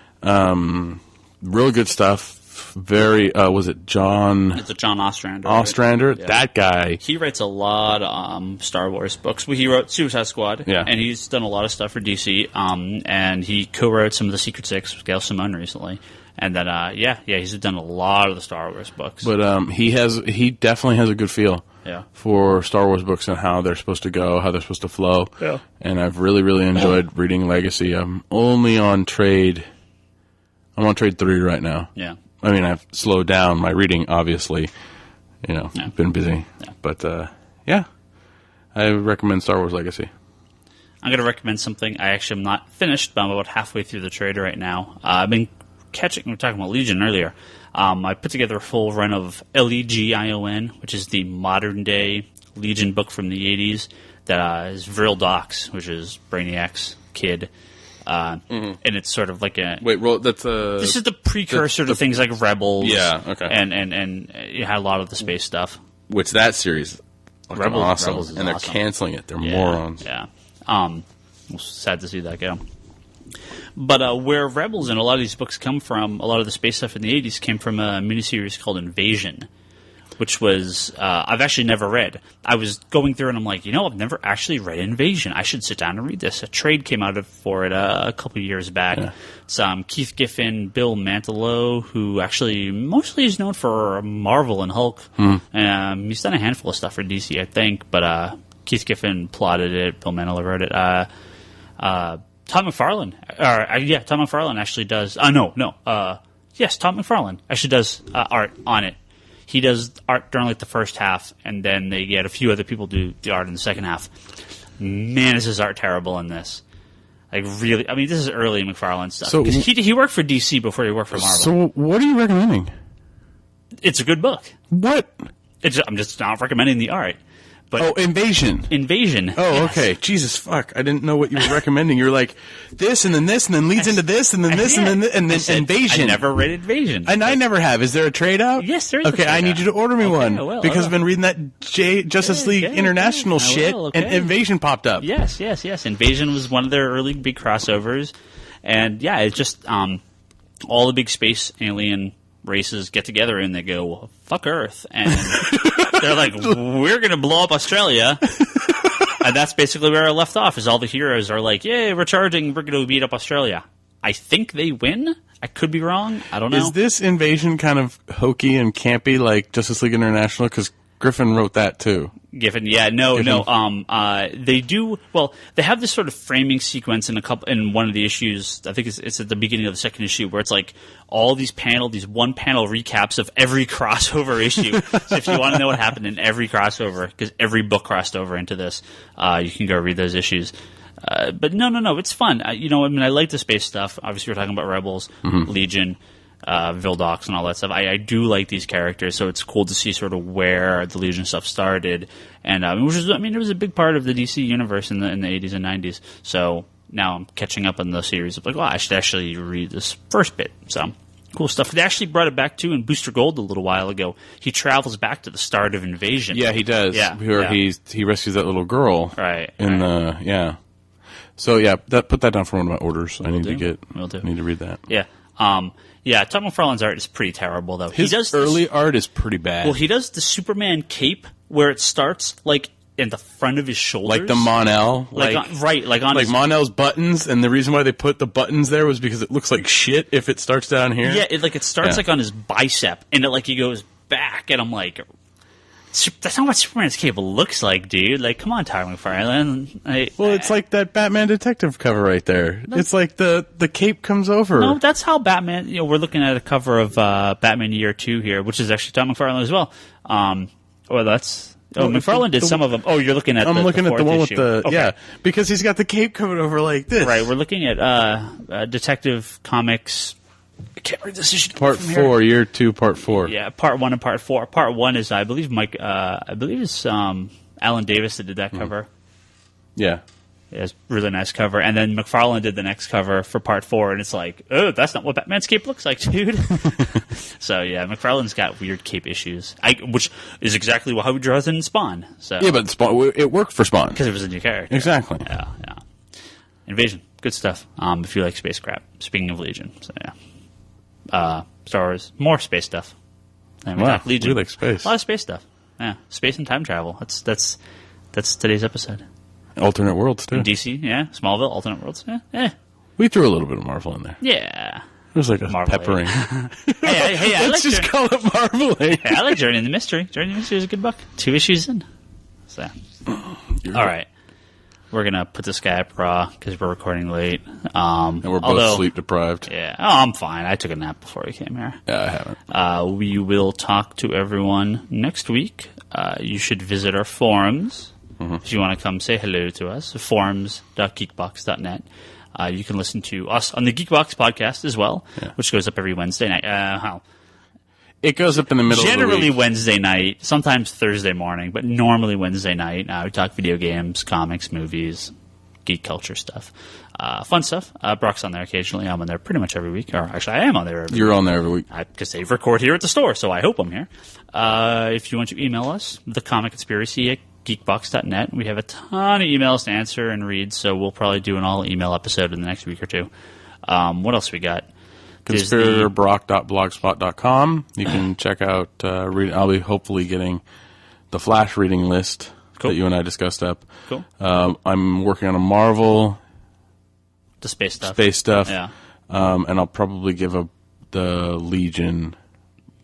Real good stuff. Very, was it John? It's a John Ostrander. Ostrander, right? Yeah. That guy. He writes a lot of Star Wars books. He wrote Suicide Squad, and he's done a lot of stuff for DC. And he co-wrote some of the Secret Six with Gail Simone recently. And then, he's done a lot of the Star Wars books. But he definitely has a good feel. Yeah. For Star Wars books and how they're supposed to go, how they're supposed to flow. Yeah. And I've really, really enjoyed reading Legacy. I'm only on trade. I'm on trade 3 right now. Yeah. I mean, I've slowed down my reading, obviously. I've been busy. Yeah. But, I recommend Star Wars Legacy. I'm going to recommend something. I actually am not finished, but I'm about halfway through the trade right now. I've been we were talking about Legion earlier. I put together a full run of Legion, which is the modern-day Legion book from the 80s that is Vril Dox, which is Brainiac's kid. And it's sort of like a... Wait, well, that's a... This is the precursor to things like Rebels. Yeah, okay. And you had a lot of the space stuff. Which that series... Rebels and awesome. They're canceling it. They're morons. Yeah. Sad to see that go. But where Rebels and a lot of these books come from, a lot of the space stuff in the 80s came from a miniseries called Invasion, which was I've actually never read. I was going through and I'm like, I've never actually read Invasion. I should sit down and read this. A trade came out for it a couple of years back. Yeah. It's Keith Giffen, Bill Mantlo, who actually mostly is known for Marvel and Hulk. He's done a handful of stuff for DC, I think, but Keith Giffen plotted it. Bill Mantlo wrote it. Todd McFarlane. Todd McFarlane actually does. Yes, Todd McFarlane actually does art on it. He does art during like the first half, and then they get a few other people do the art in the second half. Man, is his art terrible in this. Like, really, I mean, this is early McFarlane stuff. So, he worked for DC before he worked for Marvel. So what are you recommending? It's a good book. What? I'm just not recommending the art. But Invasion. Invasion. Oh, yes. okay. Jesus, fuck. I didn't know what you were recommending. You're like, this, and then this, and then leads into this, and then this, and then Invasion. I never read Invasion. And I never have. Is there a trade out? Yes, there is. Okay, I need you to order me one. Because I've been reading that Justice League International shit, and Invasion popped up. Yes. Invasion was one of their early big crossovers. And yeah, it's just all the big space alien races get together and they go, well, fuck Earth. And they're like, we're going to blow up Australia. And that's basically where I left off, is all the heroes are like, yay, we're charging, we're going to beat up Australia. I think they win. I could be wrong. I don't know. Is this Invasion kind of hokey and campy like Justice League International? Because Griffin wrote that too. Giffen, yeah, no. They do. Well, they have this sort of framing sequence in one of the issues. I think it's at the beginning of the second issue, where it's like all these one panel recaps of every crossover issue. So if you want to know what happened in every crossover, because every book crossed over into this, you can go read those issues. But no, it's fun. I like the space stuff. Obviously, we're talking about Rebels, Legion. Vildox and all that stuff. I do like these characters, so it's cool to see sort of where the Legion stuff started, and it was a big part of the DC universe in the 80s and 90s. So now I'm catching up on the series of like, I should actually read this first bit. So cool stuff. They actually brought it back too in Booster Gold a little while ago. He travels back to the start of Invasion. Yeah, he does. Where he rescues that little girl. Right. So put that down for one of my orders. Will do. I need to read that. Yeah. Tom McFarlane's art is pretty terrible, though. His early art is pretty bad. Well, he does the Superman cape where it starts, like, in the front of his shoulders. Like the Mon-El. Like Mon-El's buttons, and the reason why they put the buttons there was because it looks like shit if it starts down here. Yeah, it starts, like, on his bicep, and he goes back, and I'm like... That's not what Superman's cape looks like, dude. Like, come on, Tyler McFarlane. It's like that Batman Detective cover right there. No, it's like the cape comes over. No, that's how Batman... we're looking at a cover of Batman Year 2 here, which is actually Tom McFarlane as well. McFarlane did some of them. Oh, you're looking at I'm looking at the one with the... Okay. Yeah, because he's got the cape covered over like this. Right, we're looking at Detective Comics... I can't read this issue. Part 4, Year 2, Part 4. Yeah, Part 1 and Part 4. Part 1 is, I believe, it's Alan Davis that did that cover. Yeah. It's a really nice cover. And then McFarlane did the next cover for Part 4, and it's like, oh, that's not what Batman's cape looks like, dude. So, yeah, McFarlane's got weird cape issues, which is exactly how he draws it in Spawn. So. Yeah, but Spawn, it worked for Spawn. Because it was a new character. Exactly. Yeah. Invasion. Good stuff. If you like space crap. Speaking of Legion. So, yeah. Star Wars, more space stuff. And Legion. We like space. A lot of space stuff. Yeah, space and time travel. That's today's episode. Alternate worlds too. DC, yeah. Smallville, alternate worlds. Yeah. We threw a little bit of Marvel in there. Yeah. It was like a Marvel-ing. peppering. hey, let's just call it Marveling. Hey, I like Journey in the Mystery. Journey in the Mystery is a good book. 2 issues in. So, all right. We're going to put this guy up raw because we're recording late. And we're both sleep deprived. Yeah. Oh, I'm fine. I took a nap before we came here. Yeah, I haven't. We will talk to everyone next week. You should visit our forums if you want to come say hello to us. Forums.geekbox.net. You can listen to us on the Geekbox podcast as well, which goes up every Wednesday night. It goes up in the middle of the week. Generally Wednesday night, sometimes Thursday morning, but normally Wednesday night. We talk video games, comics, movies, geek culture stuff. Fun stuff. Brock's on there occasionally. I'm on there pretty much every week. Or actually, I am on there every week. You're on there every week. Because they record here at the store, so I hope I'm here. If you want to email us, thecomicconspiracy@geekbox.net. We have a ton of emails to answer and read, so we'll probably do an all-email episode in the next week or two. What else we got? conspiratorbrock.blogspot.com. You can check out I'll be hopefully getting the Flash reading list that you and I discussed up. Cool. I'm working on a Marvel. The space stuff. Yeah. And I'll probably give the Legion,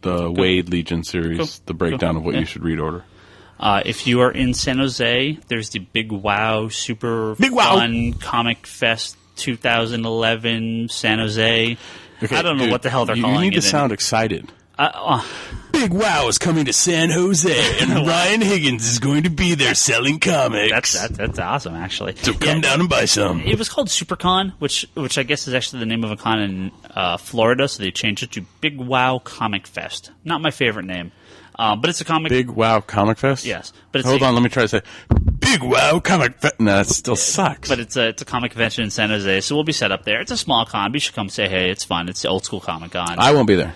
the Wade Legion series, the breakdown of what you should read order. If you are in San Jose, there's the Big Wow Super Fun Comic Fest 2011 San Jose. Okay, I don't know dude, what the hell they're calling it. You need to sound excited. Uh, Big Wow is coming to San Jose, and Ryan Higgins is going to be there selling comics. That's awesome, actually. So come down and buy some. It was called SuperCon, which I guess is actually the name of a con in Florida, so they changed it to Big Wow Comic Fest. Not my favorite name, but it's a comic. Big Wow Comic Fest? Yes. But Hold on, let me try to say Big Wow Comic Fest. No, that still sucks. But it's a comic convention in San Jose, so we'll be set up there. It's a small con, but you should come say hey. It's fun. It's the old school Comic Con. I won't be there.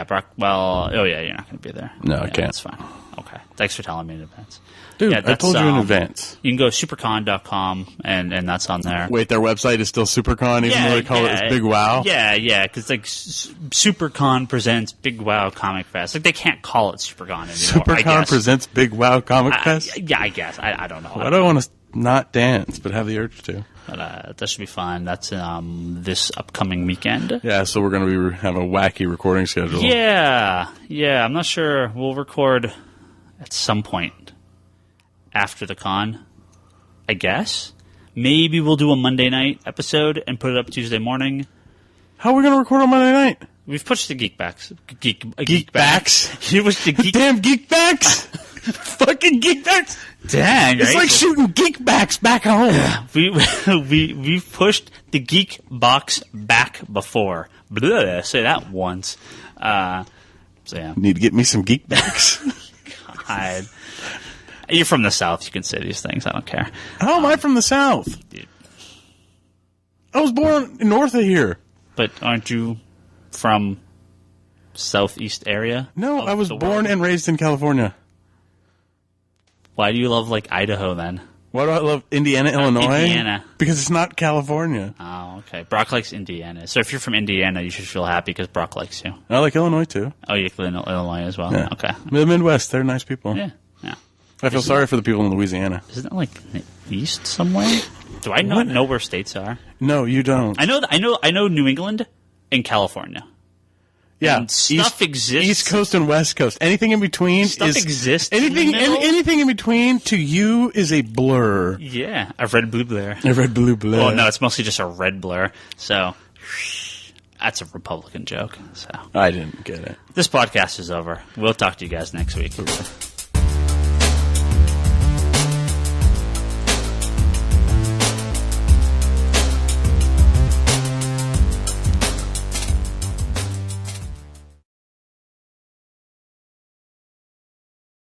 Brock. You're not going to be there. No, I can't. That's fine. Okay. Thanks for telling me in advance. Dude, I told you in advance. You can go to supercon.com, and that's on there. Wait, their website is still SuperCon, even though they call it Big Wow? Yeah, because SuperCon presents Big Wow Comic Fest. Like, they can't call it SuperCon anymore. SuperCon presents Big Wow Comic Fest? Yeah, I guess. I don't know. I don't want to not dance, but have the urge to. But that should be fun. That's this upcoming weekend. Yeah, so we're going to have a wacky recording schedule. Yeah. I'm not sure. We'll record at some point after the con, I guess. Maybe we'll do a Monday night episode and put it up Tuesday morning. How are we going to record on Monday night? We've pushed the Geekbacks. Geekbacks? You pushed the Damn Geekbacks? Fucking Geekbacks? Dang, it's right? like shooting Geekbacks back home. We've pushed the Geek Box back before. Blah, say that once. So yeah. Need to get me some Geekbacks. God. You're from the South. You can say these things. I don't care. How am I from the South? Dude. I was born north of here. But aren't you from southeast area? No, I was born and raised in California. Why do you love, Idaho, then? Why do I love Indiana, Illinois? Indiana. Because it's not California. Oh, okay. Brock likes Indiana. So if you're from Indiana, you should feel happy because Brock likes you. I like Illinois, too. Oh, you like Illinois as well? Yeah. Okay. The Midwest, they're nice people. Yeah. I feel sorry for the people in Louisiana. Isn't that, east somewhere? Do I not know where states are? No, you don't. I know New England and California. Yeah, and stuff exists. East Coast and West Coast. Anything in between exists. Anything in between to you is a blur. Yeah, a red blue blur. A red blue blur. Well, no, it's mostly just a red blur. So that's a Republican joke. So I didn't get it. This podcast is over. We'll talk to you guys next week.